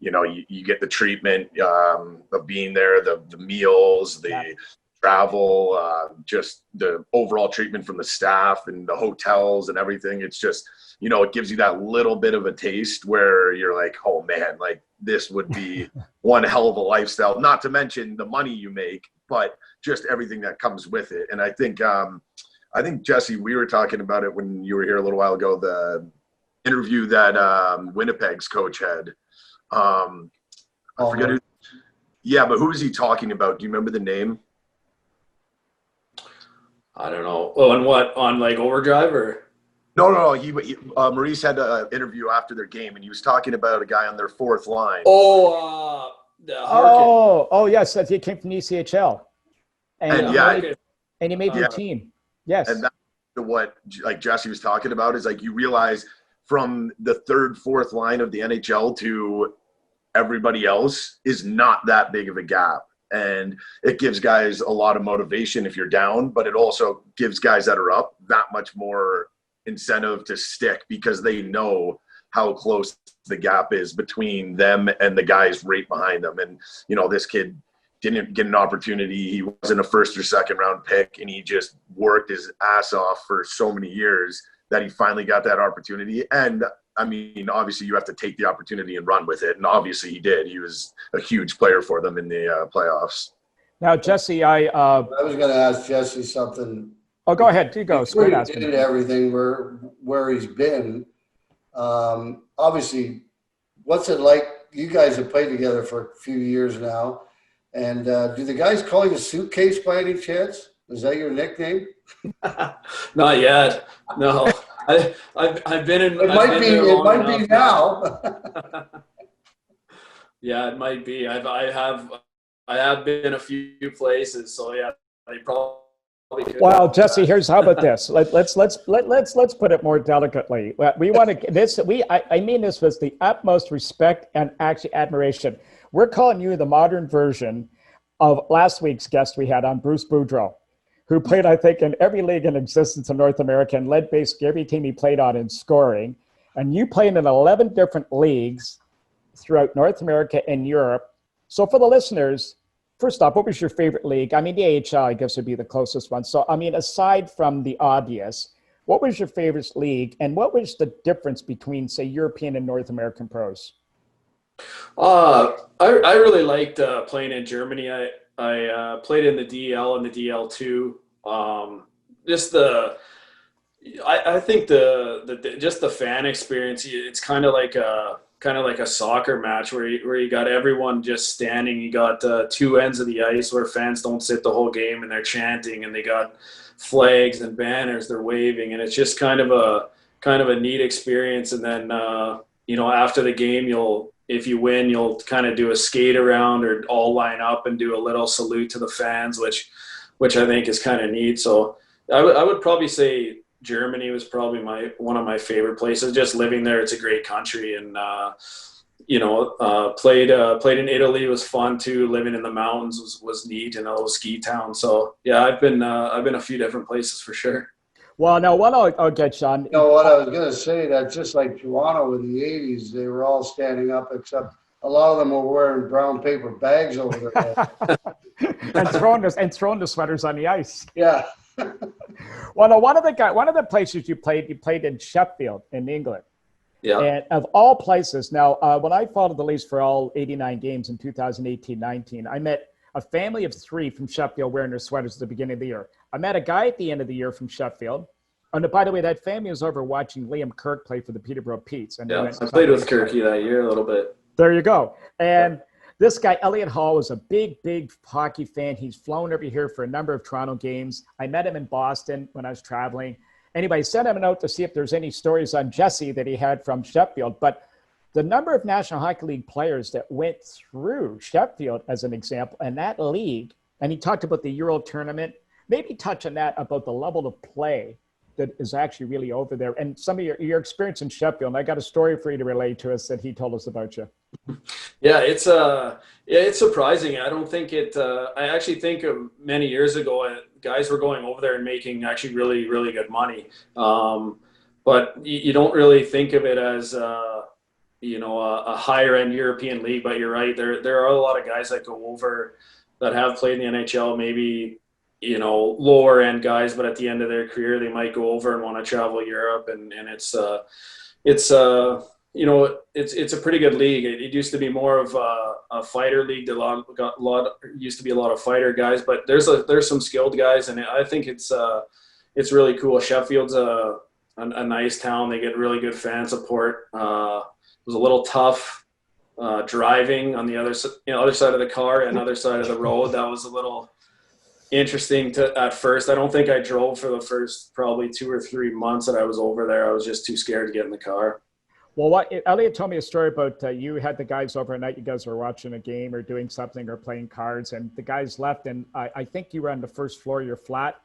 You get the treatment of being there, the meals, the travel, just the overall treatment from the staff and the hotels and everything. It's just, it gives you that little bit of a taste where you're like, oh man, this would be one hell of a lifestyle, not to mention the money you make, but just everything that comes with it. And I think Jesse, we were talking about it when you were here a little while ago, the interview that Winnipeg's coach had. I forget who. Yeah, but who is he talking about? Do you remember the name? I don't know. Oh, and what, on Overdrive or? No. He Maurice had an interview after their game, and he was talking about a guy on their fourth line. Yes, he came from the ECHL, and he made your team. Yes, and that's what Jesse was talking about is you realize from the third, fourth line of the NHL to everybody else is not that big of a gap. And it gives guys a lot of motivation if you're down, but it also gives guys that are up that much more incentive to stick because they know how close the gap is between them and the guys right behind them. And, this kid didn't get an opportunity. He wasn't a first or second round pick, and he just worked his ass off for so many years that he finally got that opportunity. And obviously you have to take the opportunity and run with it. And obviously he did. He was a huge player for them in the playoffs. Now, Jesse, I was going to ask Jesse something. Oh, go ahead. You go. Squid into everything where he's been. Obviously, what's it like? You guys have played together for a few years now. And do the guys call you Suitcase by any chance? Is that your nickname? Not yet. No. I've been in. It might be now. Yeah, it might be. I have been a few places, so yeah, I probably could. Well, Jesse, how about this? Let's put it more delicately. We want to this. I mean this with the utmost respect and actually admiration. We're calling you the modern version of last week's guest we had on, Bruce Boudreau, who played, I think, in every league in existence in North America and led basically every team he played on in scoring. And you played in 11 different leagues throughout North America and Europe. So for the listeners, first off, what was your favorite league? The AHL, I guess, would be the closest one. So, aside from the obvious, what was your favorite league? And what was the difference between, say, European and North American pros? I really liked playing in Germany. I played in the DL and the DL2. I think the fan experience. It's kind of like a soccer match where you got everyone just standing. You got two ends of the ice where fans don't sit the whole game and they're chanting, and they got flags and banners they're waving, and it's just kind of a neat experience. And then after the game, if you win, you'll kind of do a skate around or all line up and do a little salute to the fans, which I think is kind of neat. So I would probably say Germany was probably one of my favorite places. Just living there, it's a great country, and played in Italy was fun too. Living in the mountains was neat in a little ski town. So yeah, I've been a few different places for sure. Well, now what I'll get, Sean. What I was going to say, that just like Toronto in the 80s, they were all standing up, except a lot of them were wearing brown paper bags over their head. and throwing the sweaters on the ice. Yeah. Well, now one of the places you played in Sheffield in England. Yeah. And of all places, now, when I followed the Leafs for all 89 games in 2018-19, I met a family of 3 from Sheffield wearing their sweaters at the beginning of the year. I met a guy at the end of the year from Sheffield. And by the way, that family was over watching Liam Kirk play for the Peterborough Petes. And Yeah, I played with Kirky that year a little bit. There you go. And this guy, Elliot Hall, was a big hockey fan. He's flown over here for a number of Toronto games. I met him in Boston when I was traveling. Anyway, I sent him a note to see if there's any stories on Jesse that he had from Sheffield. But the number of National Hockey League players that went through Sheffield, as an example, and that league, and he talked about the Euro tournament, maybe touch on that about the level of play that is actually really over there. And some of your experience in Sheffield, and I got a story for you to relate to us that he told us about you. Yeah, it's surprising. I don't think it. I actually think of many years ago, guys were going over there and making actually really, really good money. But you don't really think of it as a higher end European league. But you're right. There are a lot of guys that go over that have played in the NHL, maybe lower end guys, but at the end of their career, they might go over and want to travel Europe, and it's a pretty good league. It used to be more of a fighter league. Used to be a lot of fighter guys, but there's some skilled guys, and I think it's really cool. Sheffield's a nice town. They get really good fan support. It was a little tough driving on the other side of the car and other side of the road. That was a little interesting at first. I don't think I drove for the first probably 2 or 3 months that I was over there. I was just too scared to get in the car. Well, Elliot told me a story about you had the guys over at night. You guys were watching a game or doing something or playing cards, and the guys left. And I think you were on the first floor of your flat,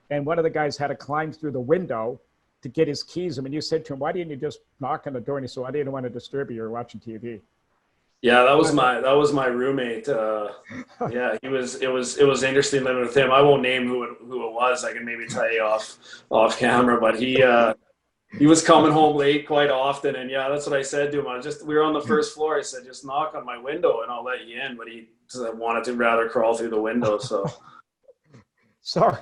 and one of the guys had to climb through the window to get his keys. I mean, you said to him, "Why didn't you just knock on the door?" And he said, "I didn't want to disturb you. You're watching TV." Yeah, that was my roommate. Yeah, it was interesting living with him. I won't name who it was. I can maybe tell you off camera, but he was coming home late quite often, and yeah, that's what I said to him. We were on the first floor. I said, "Just knock on my window and I'll let you in." But he wanted to rather crawl through the window. So, sorry.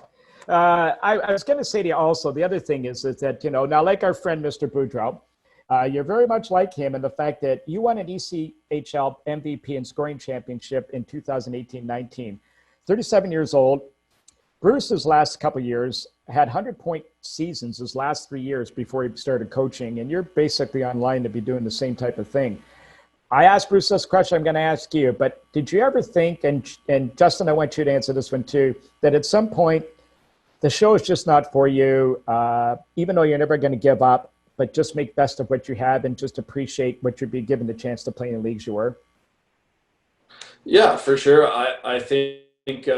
I was going to say to you also, the other thing is that now, like our friend Mr. Boudreau, you're very much like him in the fact that you won an ECHL MVP and scoring championship in 2018-19. 37 years old. Bruce's last couple of years had 100-point seasons his last 3 years before he started coaching, and you're basically online to be doing the same type of thing. I asked Bruce this question, I'm going to ask you, but did you ever think, and Justin, I want you to answer this one too, that at some point the show is just not for you, even though you're never going to give up, but just make best of what you have and just appreciate what you'd be given the chance to play in the leagues you were? Yeah, for sure. I think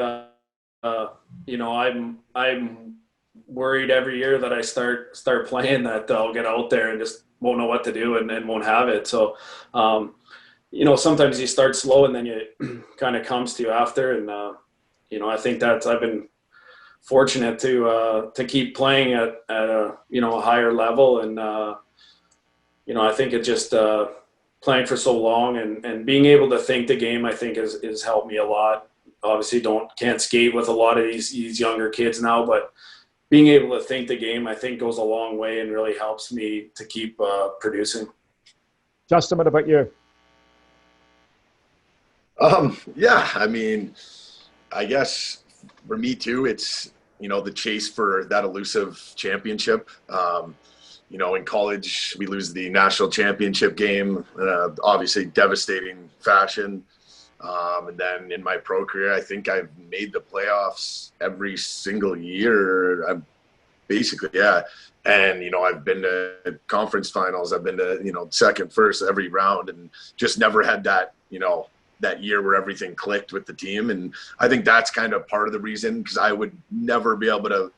I'm worried every year that I start playing that I'll get out there and just won't know what to do and won't have it. So, sometimes you start slow and then you kind of comes to you after. And, I think I've been fortunate to keep playing at a higher level. And, I think it just playing for so long and being able to think the game, I think has helped me a lot. Obviously can't skate with a lot of these younger kids now, but being able to think the game, I think, goes a long way and really helps me to keep producing. Justin, what about you? Yeah, I mean, I guess for me too, it's, the chase for that elusive championship. In college, we lose the national championship game, obviously devastating fashion. And then in my pro career, I think I've made the playoffs every single year. I'm basically, yeah. And, I've been to conference finals. I've been to, second, first, every round, and just never had that, that year where everything clicked with the team. And I think that's kind of part of the reason, because I would never be able to,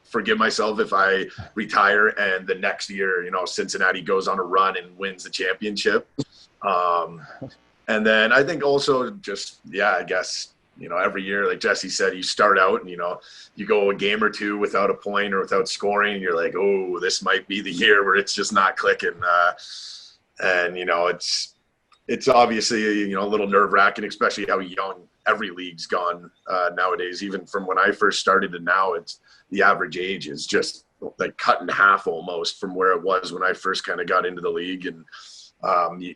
forgive myself if I retire and the next year, Cincinnati goes on a run and wins the championship. And then I think also just, I guess, every year, like Jesse said, you start out and, you go a game or two without a point or without scoring. And you're like, oh, this might be the year where it's just not clicking. And, it's obviously, a little nerve wracking, especially how young every league's gone nowadays. Even from when I first started to now, the average age is just like cut in half almost from where it was when I first kind of got into the league. And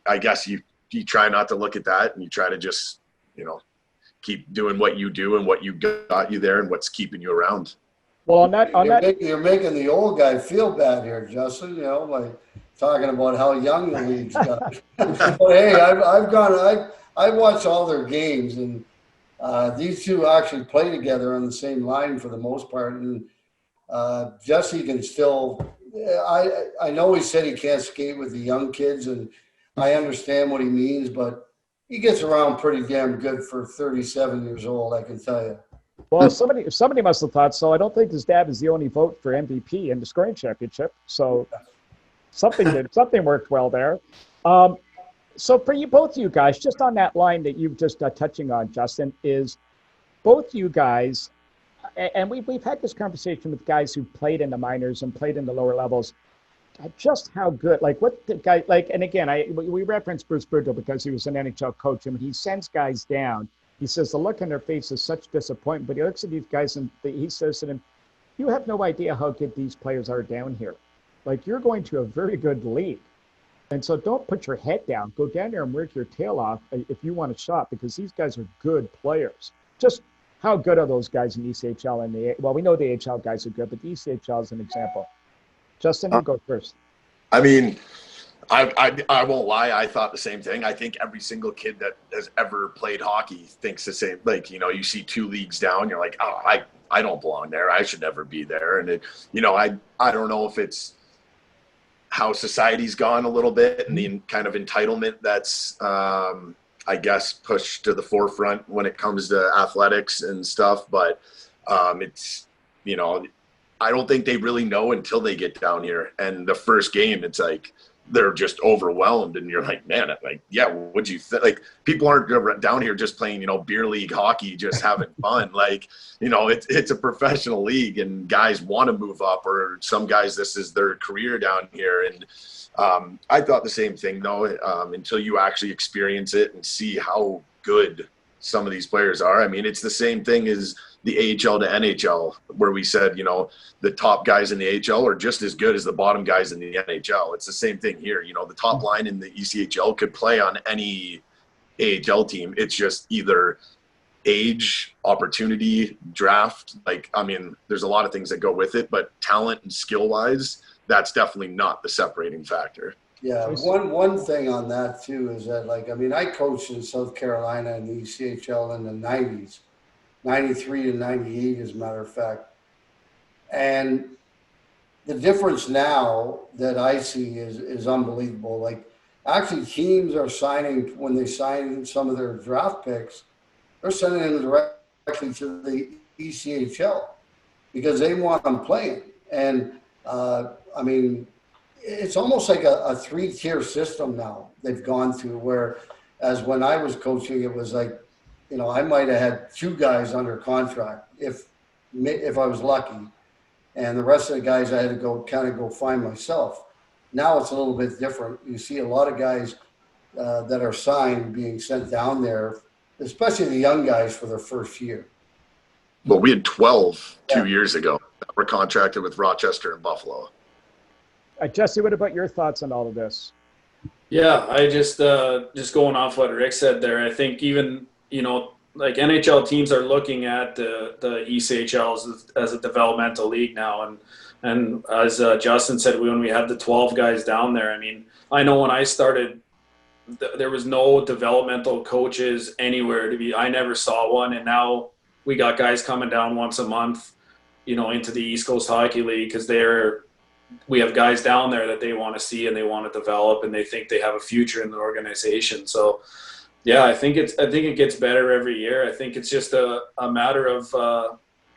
I guess you try not to look at that, and you try to just, keep doing what you do and what you got you there and what's keeping you around. Well, you're making the old guy feel bad here, Justin. Like talking about how young the league's got. But hey, I've watched all their games, and these two actually play together on the same line for the most part. And Jesse can still. I know he said he can't skate with the young kids, and I understand what he means, but he gets around pretty damn good for 37 years old, I can tell you. Well, somebody must have thought so. I don't think his dad is the only vote for MVP in the scoring championship. So something worked well there. So for both you guys, just on that line that you've just touching on, Justin, is both you guys, and we've had this conversation with guys who played in the minors and played in the lower levels, just how good, like what the guy, like, and again, we referenced Bruce Boudreau because he was an NHL coach, and when he sends guys down, he says the look on their face is such disappointment, but he looks at these guys and he says to them, you have no idea how good these players are down here. Like, you're going to a very good league. And so don't put your head down. Go down there and work your tail off if you want a shot, because these guys are good players. Just how good are those guys in ECHL and well, we know the AHL guys are good, but the ECHL is an example. Justin, you go first. I mean, I won't lie. I thought the same thing. I think every single kid that has ever played hockey thinks the same. Like, you see 2 leagues down, you're like, oh, I don't belong there. I should never be there. And I don't know if it's how society's gone a little bit and the kind of entitlement that's, I guess, pushed to the forefront when it comes to athletics and stuff. But it's, I don't think they really know until they get down here. And the first game, it's like they're just overwhelmed, and you're like, man, yeah, what'd you think? Like, people aren't down here just playing, beer league hockey, just having fun. Like, it's a professional league, and guys want to move up, or some guys, this is their career down here. And I thought the same thing, though, until you actually experience it and see how good some of these players are. I mean, it's the same thing as the AHL to NHL, where we said, the top guys in the AHL are just as good as the bottom guys in the NHL. It's the same thing here. The top line in the ECHL could play on any AHL team. It's just either age, opportunity, draft. Like, I mean, there's a lot of things that go with it, but talent and skill-wise, that's definitely not the separating factor. Yeah, one thing on that too is that, like, I mean, I coached in South Carolina in the ECHL in the 90s, 93 to 98, as a matter of fact. And the difference now that I see is unbelievable. Like, actually, teams are signing, when they sign some of their draft picks, they're sending them directly to the ECHL because they want them playing. And, I mean, it's almost like a 3-tier system now they've gone through, where as when I was coaching, it was like, I might have had 2 guys under contract if I was lucky. And the rest of the guys I had to go find myself. Now it's a little bit different. You see a lot of guys that are signed being sent down there, especially the young guys for their first year. Well, we had 12 2 years ago that were contracted with Rochester and Buffalo. Jesse, what about your thoughts on all of this? Yeah, I just going off what Rick said there, I think even, like NHL teams are looking at the ECHL as a developmental league now. And as Justin said, when we had the 12 guys down there, I mean, I know when I started, there was no developmental coaches anywhere I never saw one. And now we got guys coming down once a month, into the East Coast Hockey League, because we have guys down there that they want to see and they want to develop, and they think they have a future in the organization. So, yeah, I think it gets better every year. I think it's just a matter of,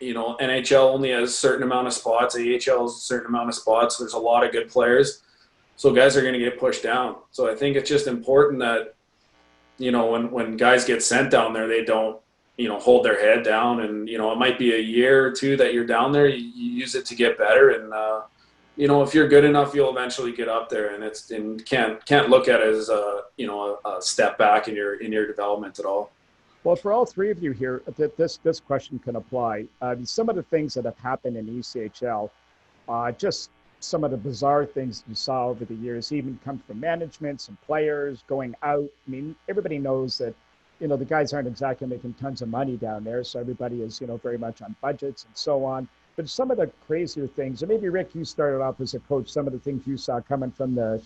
NHL only has a certain amount of spots. AHL has a certain amount of spots. There's a lot of good players. So guys are going to get pushed down. So I think it's just important that, when guys get sent down there, they don't, hold their head down. And, it might be a year or 2 that you're down there. You use it to get better. And, if you're good enough, you'll eventually get up there, and can't look at it as a step back in your development at all. Well, for all 3 of you here, this question can apply. Some of the things that have happened in ECHL just some of the bizarre things you saw over the years, even come from management, some players going out. I mean, everybody knows that, the guys aren't exactly making tons of money down there. So everybody is, very much on budgets and so on. But some of the crazier things, and maybe Rick, you started off as a coach, some of the things you saw coming from the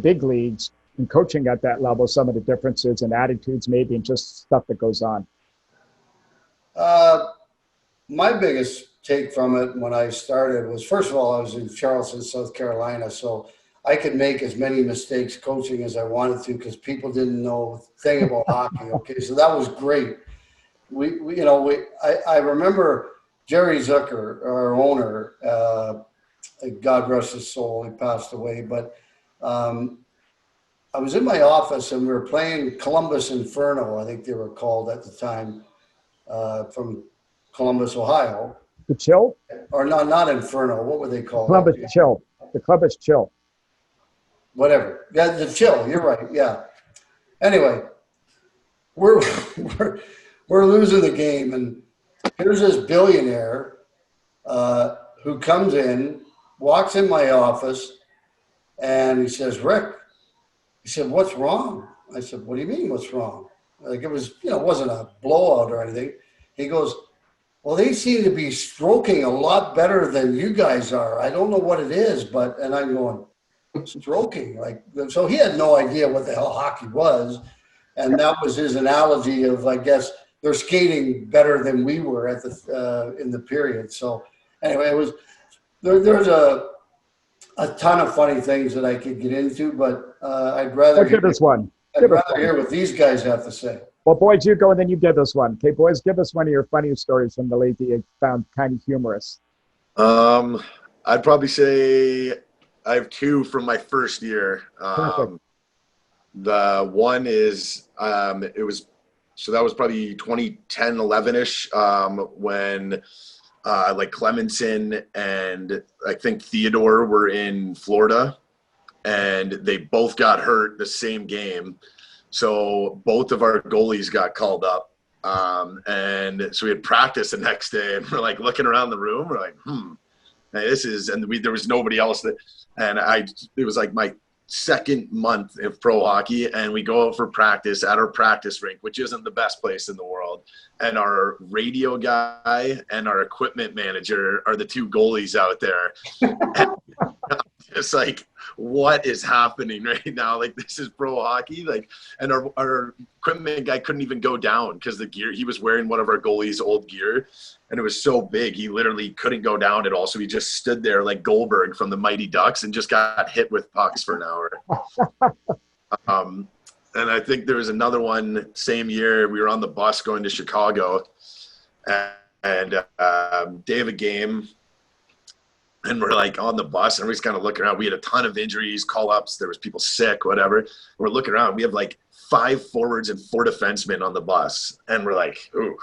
big leagues and coaching at that level, some of the differences and attitudes maybe, and just stuff that goes on. My biggest take from it when I started was, first of all, I was in Charleston, South Carolina, so I could make as many mistakes coaching as I wanted to because people didn't know a thing about hockey. Okay, so that was great. I remember Jerry Zucker, our owner, God rest his soul, he passed away, but I was in my office and we were playing Columbus Inferno, I think they were called at the time, from Columbus, Ohio. The Chill? Or not Inferno, what were they called? Columbus Chill. The Columbus Chill. Whatever. Yeah, the Chill, you're right, yeah. Anyway, we're losing the game, and here's this billionaire who comes in, walks in my office, and he says, Rick, he said, what's wrong? I said, what do you mean, what's wrong? Like it was, it wasn't a blowout or anything. He goes, well, they seem to be stroking a lot better than you guys are. I don't know what it is, and I'm going, stroking? Like, so he had no idea what the hell hockey was. And that was his analogy of, I guess, they're skating better than we were at in the period. So anyway, it was there's a ton of funny things that I could get into, but I'd rather give us one. I'd rather hear what these guys have to say. Well, boys, you go and then you give us one. Okay, boys, give us one of your funniest stories from the league that you found kind of humorous. I'd probably say I have two from my first year. The one is that was probably 2010, 11-ish, when like Clemenson and I think Theodore were in Florida, and they both got hurt the same game. So both of our goalies got called up. And so we had practice the next day, and we're like looking around the room. We're like, there was nobody else it was like my second month of pro hockey, and we go out for practice at our practice rink, which isn't the best place in the world. And our radio guy and our equipment manager are the two goalies out there. It's like, what is happening right now? Like, this is pro hockey. Like, and our equipment guy couldn't even go down because the gear, he was wearing one of our goalies' old gear, and it was so big he literally couldn't go down at all. So he just stood there like Goldberg from the Mighty Ducks and just got hit with pucks for an hour. And I think there was another one same year. We were on the bus going to Chicago, and day of a game. And we're like on the bus, and we're just kind of looking around. We had a ton of injuries, call-ups. There was people sick, whatever. We're looking around. We have like 5 forwards and 4 defensemen on the bus. And we're like, ooh,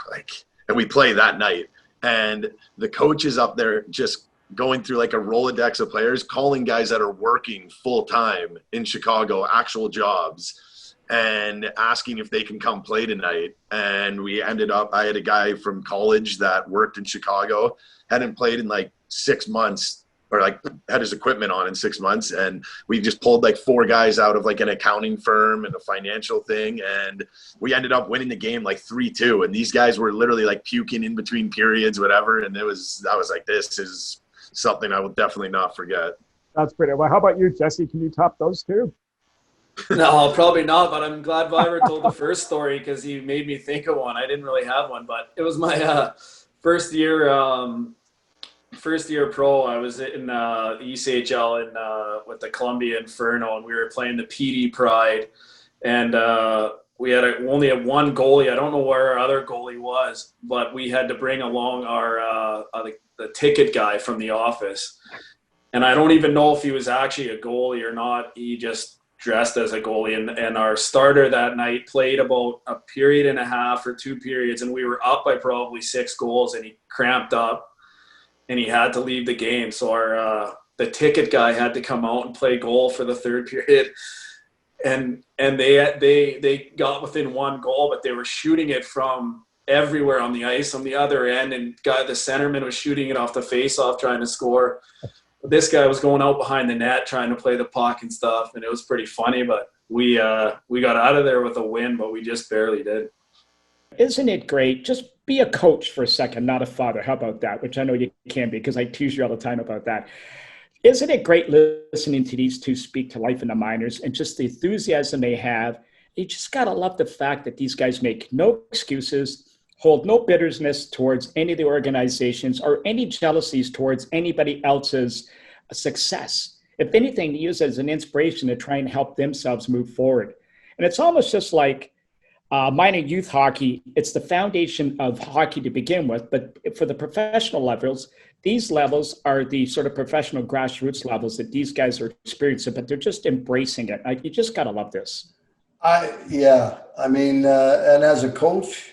and we play that night. And the coach is up there just going through like a Rolodex of players, calling guys that are working full-time in Chicago, actual jobs, and asking if they can come play tonight. And we ended up, I had a guy from college that worked in Chicago, hadn't played in like 6 months, or like had his equipment on in 6 months. And we just pulled like 4 guys out of like an accounting firm and a financial thing. And we ended up winning the game like 3-2. And these guys were literally like puking in between periods, whatever. And I was like, this is something I will definitely not forget. That's pretty. Well, how about you, Jesse? Can you top those two? No, probably not, but I'm glad Vaive told the first story because he made me think of one. I didn't really have one, but it was my first year pro. I was in the ECHL with the Columbia Inferno, and we were playing the PD Pride, and we had only had one goalie. I don't know where our other goalie was, but we had to bring along our the ticket guy from the office, and I don't even know if he was actually a goalie or not. He just dressed as a goalie, and our starter that night played about a period and a half or 2 periods, and we were up by probably 6 goals, and he cramped up and he had to leave the game. So our the ticket guy had to come out and play goal for the 3rd period, and they got within 1 goal, but they were shooting it from everywhere on the ice on the other end, and the centerman was shooting it off the face-off trying to score. this guy was going out behind the net trying to play the puck and stuff, and it was pretty funny. But we got out of there with a win, but we just barely did. Isn't it great? Just be a coach for a second, not a father. How about that? Which I know you can be, because I tease you all the time about that. Isn't it great listening to these two speak to life in the minors and just the enthusiasm they have? You just got to love the fact that these guys make no excuses, hold no bitterness towards any of the organizations or any jealousies towards anybody else's success. If anything, they use it as an inspiration to try and help themselves move forward. And it's almost just like minor youth hockey. It's the foundation of hockey to begin with, but for the professional levels, these levels are the sort of professional grassroots levels that these guys are experiencing, but they're just embracing it. You just got to love this. I mean, and as a coach,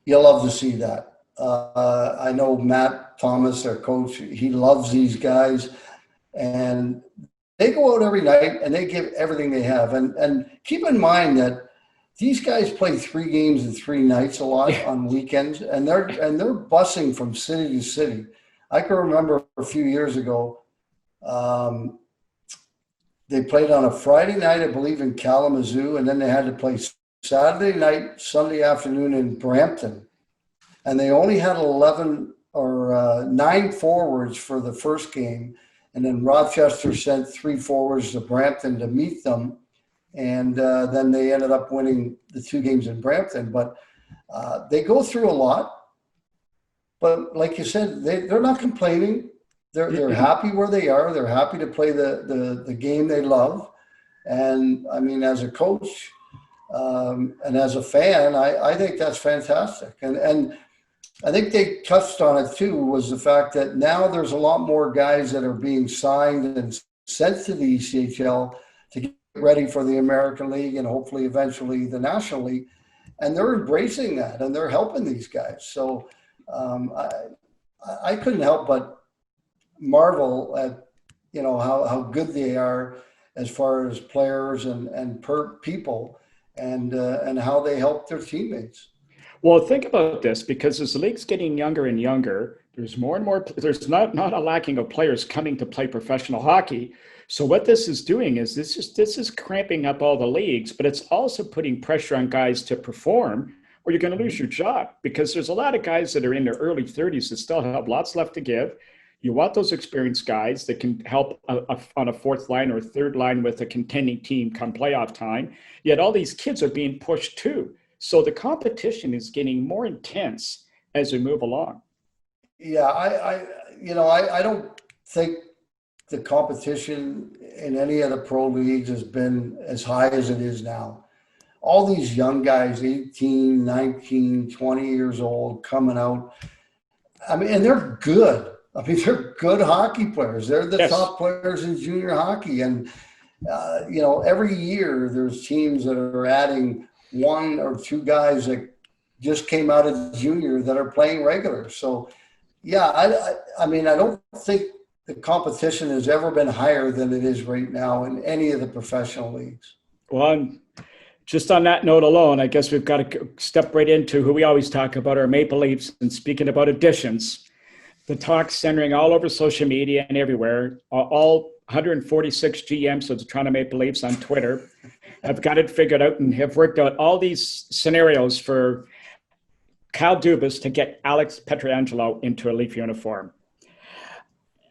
you love to see that. I know Matt Thomas, their coach, he loves these guys, and they go out every night and they give everything they have. And keep in mind that these guys play 3 games in 3 nights a lot on weekends, and they're busing from city to city. I can remember a few years ago, they played on a Friday night, I believe, in Kalamazoo, and then they had to play Saturday night, Sunday afternoon in Brampton. And they only had 11 or 9 forwards for the first game. And then Rochester sent 3 forwards to Brampton to meet them. And then they ended up winning the 2 games in Brampton. But they go through a lot. But like you said, they're not complaining. They're happy where they are. They're happy to play the game they love. And I mean, as a coach and as a fan, I think that's fantastic. And I think they touched on it too, was the fact that now there's a lot more guys that are being signed and sent to the ECHL to get ready for the American League and hopefully eventually the National League. And they're embracing that and they're helping these guys. So I couldn't help but marvel at, you know, how good they are as far as players and people and how they help their teammates. Well, think about this, because as the league's getting younger and younger, there's more and more, there's not a lacking of players coming to play professional hockey. So what this is doing is this is cramping up all the leagues, but it's also putting pressure on guys to perform, or you're going to lose your job, because there's a lot of guys that are in their early 30s that still have lots left to give. You want those experienced guys that can help on a 4th line or 3rd line with a contending team come playoff time. Yet all these kids are being pushed too. So the competition is getting more intense as we move along. Yeah, I don't think the competition in any of the pro leagues has been as high as it is now. All these young guys, 18, 19, 20 years old, coming out. I mean, and they're good. I mean, they're good hockey players. They're the top players in junior hockey. And, every year there's teams that are adding 1 or 2 guys that just came out of junior that are playing regular. So, yeah, I mean, I don't think the competition has ever been higher than it is right now in any of the professional leagues. Well, just on that note alone, I guess we've got to step right into who we always talk about, our Maple Leafs. And speaking about additions, the talk centering all over social media and everywhere, all 146 GMs of the Toronto Maple Leafs on Twitter have got it figured out and have worked out all these scenarios for Kyle Dubas to get Alex Pietrangelo into a Leaf uniform.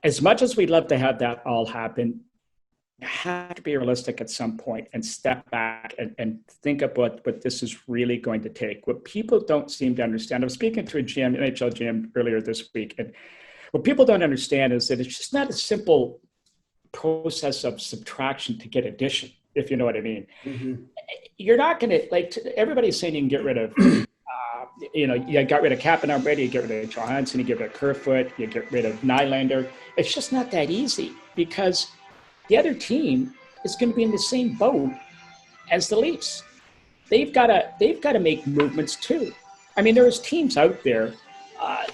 As much as we'd love to have that all happen, you have to be realistic at some point and step back and think about what this is really going to take. What people don't seem to understand, I was speaking to a GM, NHL GM earlier this week, and what people don't understand is that it's just not a simple process of subtraction to get addition, if you know what I mean. Mm-hmm. You're not going to, everybody's saying you can get rid of, you got rid of Kappen already, you get rid of Johansson, you get rid of Kerfoot, you get rid of Nylander. It's just not that easy, because the other team is going to be in the same boat as the Leafs. They've got to make movements too. I mean, there's teams out there,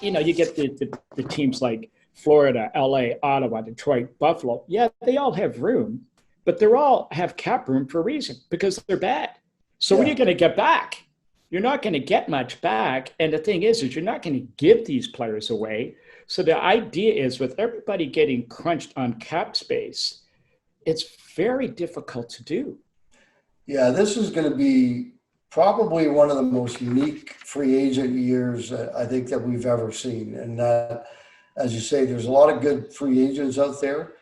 you get the teams like Florida, LA, Ottawa, Detroit, Buffalo. Yeah, they all have room, but they're all have cap room for a reason, because they're bad. So what are you going to get back? You're not going to get much back. And the thing is you're not going to give these players away. So the idea is with everybody getting crunched on cap space, it's very difficult to do. Yeah, this is going to be probably one of the most unique free agent years I think that we've ever seen. And that, as you say, there's a lot of good free agents out there.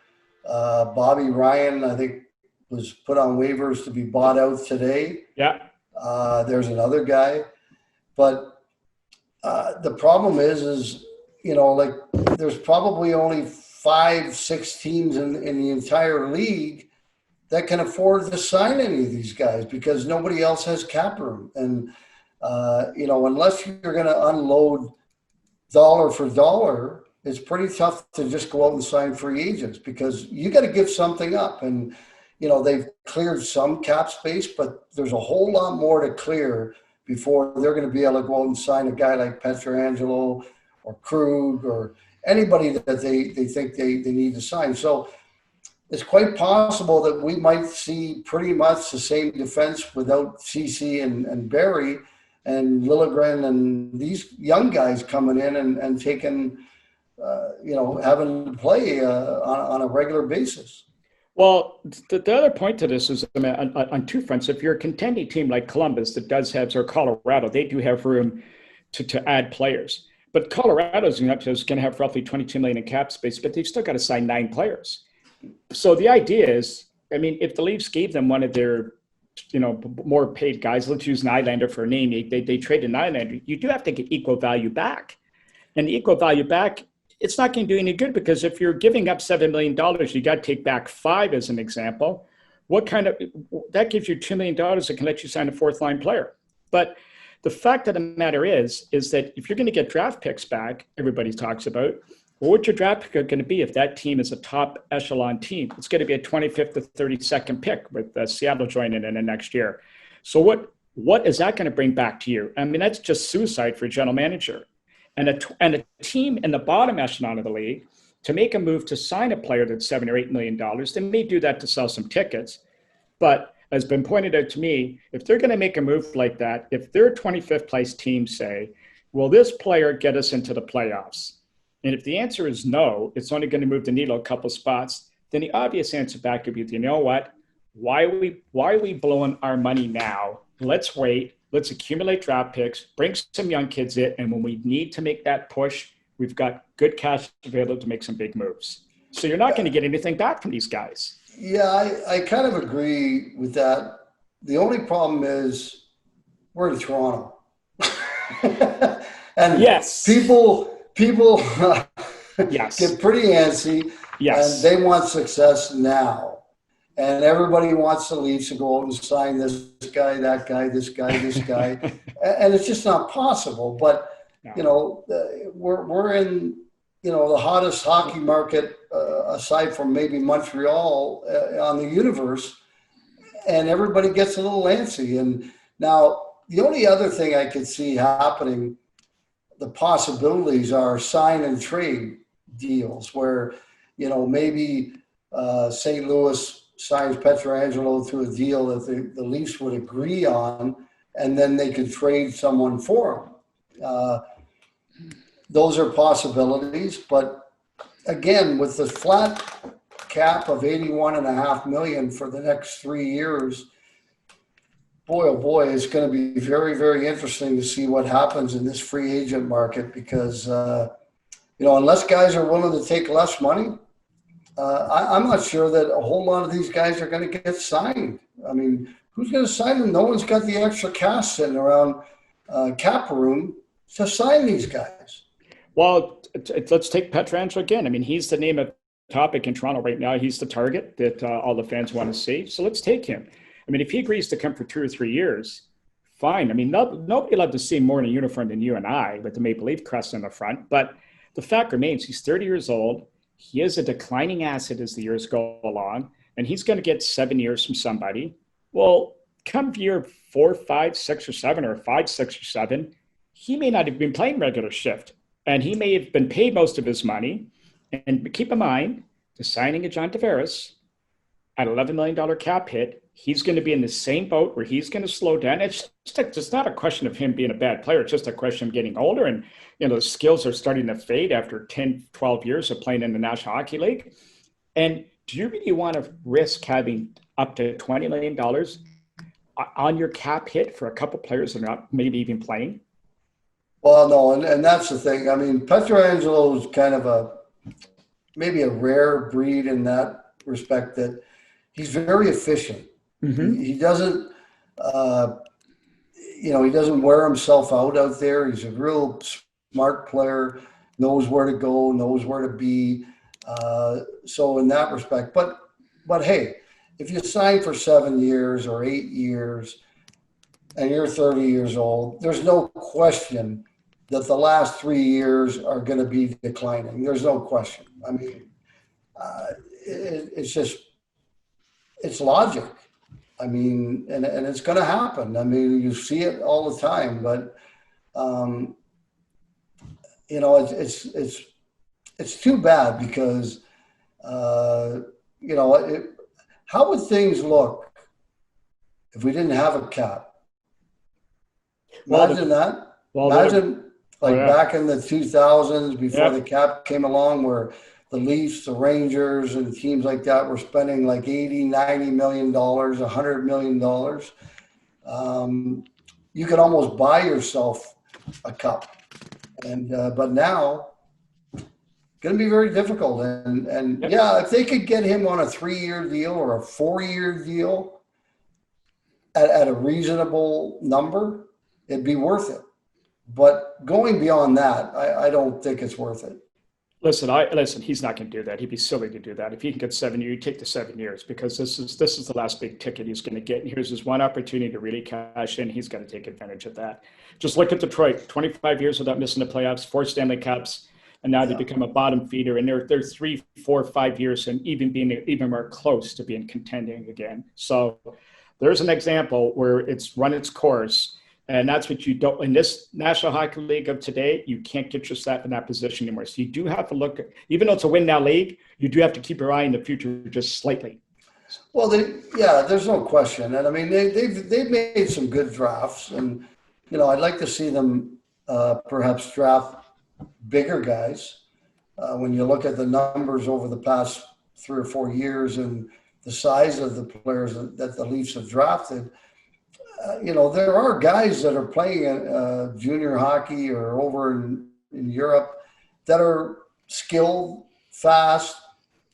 Bobby Ryan, I think, was put on waivers to be bought out today. Yeah. There's another guy. But the problem is, like there's probably only 5-6 teams in the entire league that can afford to sign any of these guys because nobody else has cap room. And, unless you're going to unload dollar for dollar, it's pretty tough to just go out and sign free agents because you got to give something up. And, they've cleared some cap space, but there's a whole lot more to clear before they're going to be able to go out and sign a guy like Pietrangelo or Krug or anybody that they think they need to sign. So it's quite possible that we might see pretty much the same defense without CC and Barry and Liljegren and these young guys coming in and taking, having to play on a regular basis. Well, the other point to this is on two fronts. If you're a contending team like Columbus that does have, or Colorado, they do have room to add players. But Colorado's going to have roughly $22 million in cap space, but they've still got to sign 9 players. So the idea is, if the Leafs gave them one of their, more paid guys, let's use Nylander for a name, they traded Nylander, you do have to get equal value back. And the equal value back, it's not going to do any good because if you're giving up $7 million, you got to take back 5 as an example. That gives you $2 million that can let you sign a 4th line player. But the fact of the matter is that if you're going to get draft picks back, everybody talks about, well, what's your draft pick going to be if that team is a top echelon team? It's going to be a 25th to 32nd pick with Seattle joining in the next year. So what is that going to bring back to you? That's just suicide for a general manager. And a team in the bottom echelon of the league to make a move to sign a player that's $7 or $8 million, they may do that to sell some tickets. But as been pointed out to me, if they're going to make a move like that, if their 25th place team say, will this player get us into the playoffs? And if the answer is no, it's only going to move the needle a couple spots, then the obvious answer back would be, you know what? Why are we blowing our money now? Let's wait. Let's accumulate draft picks, bring some young kids in, and when we need to make that push, we've got good cash available to make some big moves. So you're not going to get anything back from these guys. Yeah, I kind of agree with that. The only problem is we're in Toronto. And yes, people yes, get pretty antsy. Yes, and they want success now. And everybody wants the Leafs to go out and sign this guy, that guy, this guy, this guy. And it's just not possible. But, we're in, the hottest hockey market, aside from maybe Montreal, on the universe. And everybody gets a little antsy. And now the only other thing I could see happening, the possibilities are sign and trade deals where, maybe St. Louis signs Pietrangelo to a deal that the Leafs would agree on, and then they could trade someone for him. Those are possibilities, but again, with the flat cap of $81.5 million for the next 3 years, boy, oh boy, it's going to be very, very interesting to see what happens in this free agent market because, unless guys are willing to take less money, I'm not sure that a whole lot of these guys are going to get signed. Who's going to sign them? No one's got the extra cash sitting around cap room to sign these guys. Well, let's take Pietrangelo again. He's the name of topic in Toronto right now. He's the target that all the fans want to see. So let's take him. If he agrees to come for 2 or 3 years, fine. Nobody loved to see him more in a uniform than you and I with the Maple Leaf crest in the front. But the fact remains, he's 30 years old. He is a declining asset as the years go along, and he's going to get 7 years from somebody. Well, come year 4, 5, 6, or 7, or 5, 6, or 7, he may not have been playing regular shift, and he may have been paid most of his money. And keep in mind, the signing of John Tavares at $11 million cap hit he's going to be in the same boat where he's going to slow down. It's not a question of him being a bad player. It's just a question of getting older. And, the skills are starting to fade after 10, 12 years of playing in the National Hockey League. And do you really want to risk having up to $20 million on your cap hit for a couple players that are not maybe even playing? Well, no, and that's the thing. I mean, Pietrangelo is kind of maybe a rare breed in that respect, that he's very efficient. Mm-hmm. He doesn't, he doesn't wear himself out there. He's a real smart player, knows where to go, knows where to be. So in that respect, but hey, if you sign for 7 years or 8 years and you're 30 years old, there's no question that the last 3 years are going to be declining. There's no question. I mean, it's logic. I mean, and it's going to happen. I mean, you see it all the time, but, it's too bad because, how would things look if we didn't have a cap? Imagine that. Imagine back in the 2000s before the cap came along, where the Leafs, the Rangers, and teams like that were spending like $80, $90 million, $100 million. You could almost buy yourself a cup. And but now, going to be very difficult. And if they could get him on a 3-year deal or a 4-year deal at a reasonable number, it'd be worth it. But going beyond that, I don't think it's worth it. Listen, he's not going to do that. He'd be silly to do that. If he can get 7 years, he'd take the 7 years, because this is the last big ticket he's going to get. And here's his one opportunity to really cash in. He's got to take advantage of that. Just look at Detroit, 25 years without missing the playoffs, 4 Stanley Cups, and now they become a bottom feeder. And they're 3, 4, 5 years and even more close to being contending again. So there's an example where it's run its course. And that's what you don't, in this National Hockey League of today, you can't get yourself in that position anymore. So you do have to look, even though it's a win now league, you do have to keep your eye in the future just slightly. Well, there's no question. And I mean, they've made some good drafts, and, I'd like to see them perhaps draft bigger guys. When you look at the numbers over the past 3 or 4 years and the size of the players that the Leafs have drafted, there are guys that are playing junior hockey or over in Europe that are skilled, fast,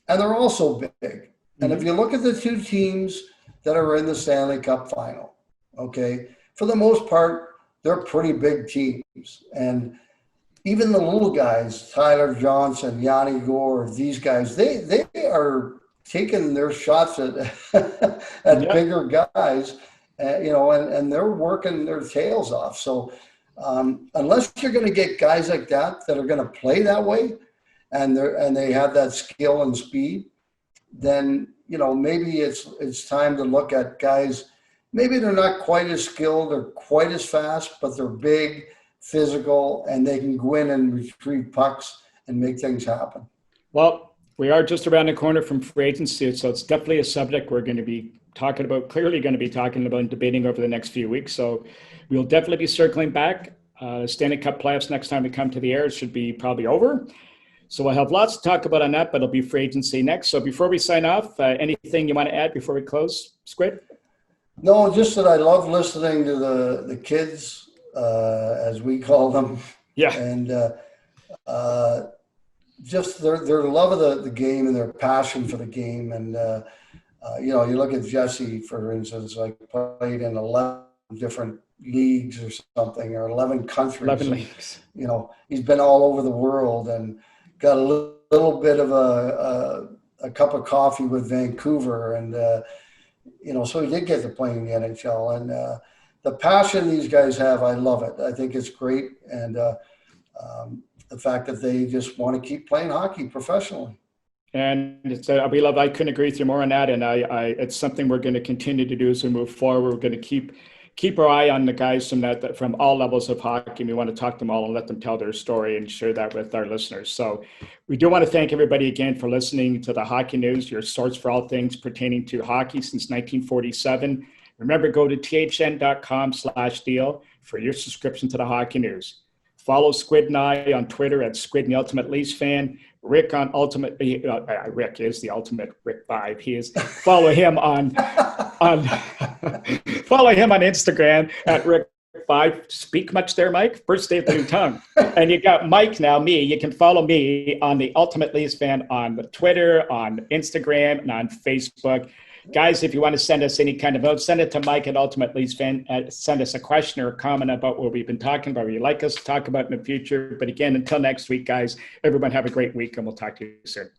and they're also big. Mm-hmm. And if you look at the 2 teams that are in the Stanley Cup final, okay, for the most part, they're pretty big teams. And even the little guys, Tyler Johnson, Yanni Gore, these guys, they are taking their shots at bigger guys. And they're working their tails off. So unless you're going to get guys like that are going to play that way, and they have that skill and speed, then maybe it's time to look at guys. Maybe they're not quite as skilled or quite as fast, but they're big, physical, and they can go in and retrieve pucks and make things happen. Well, we are just around the corner from free agency, so it's definitely a subject we're going to be talking about and debating over the next few weeks. So we'll definitely be circling back. Stanley Cup playoffs next time we come to the air should be probably over. So we'll have lots to talk about on that, but it'll be free agency next. So before we sign off, anything you want to add before we close, Squid? No, just that I love listening to the kids, as we call them. Yeah. And just their love of the game and their passion for the game. And, you look at Jesse, for instance, like played in 11 different leagues or something, or 11 countries. 11 leagues. He's been all over the world and got a little bit of a cup of coffee with Vancouver. And, so he did get to play in the NHL. And the passion these guys have, I love it. I think it's great. And the fact that they just want to keep playing hockey professionally. And I couldn't agree with you more on that. And it's something we're going to continue to do as we move forward. We're going to keep keep our eye on the guys from all levels of hockey. We want to talk to them all and let them tell their story and share that with our listeners. So we do want to thank everybody again for listening to the Hockey News, your source for all things pertaining to hockey since 1947. Remember, go to thn.com/deal for your subscription to the Hockey News. Follow Squid and I on Twitter at Squid and the Ultimate Leafs Fan. Rick on Ultimate. Rick is the ultimate Rick Vaive. He is. Follow him on follow him on Instagram at Rick Vaive. Speak much there, Mike. First day of the new tongue. And you got Mike now. Me. You can follow me on the Ultimate Leafs Fan on Twitter, on Instagram, and on Facebook. Guys, if you want to send us any kind of vote, send it to Mike at Ultimate Leafs Fan. Send us a question or a comment about what we've been talking about, what you'd like us to talk about in the future. But again, until next week, guys, everyone have a great week, and we'll talk to you soon.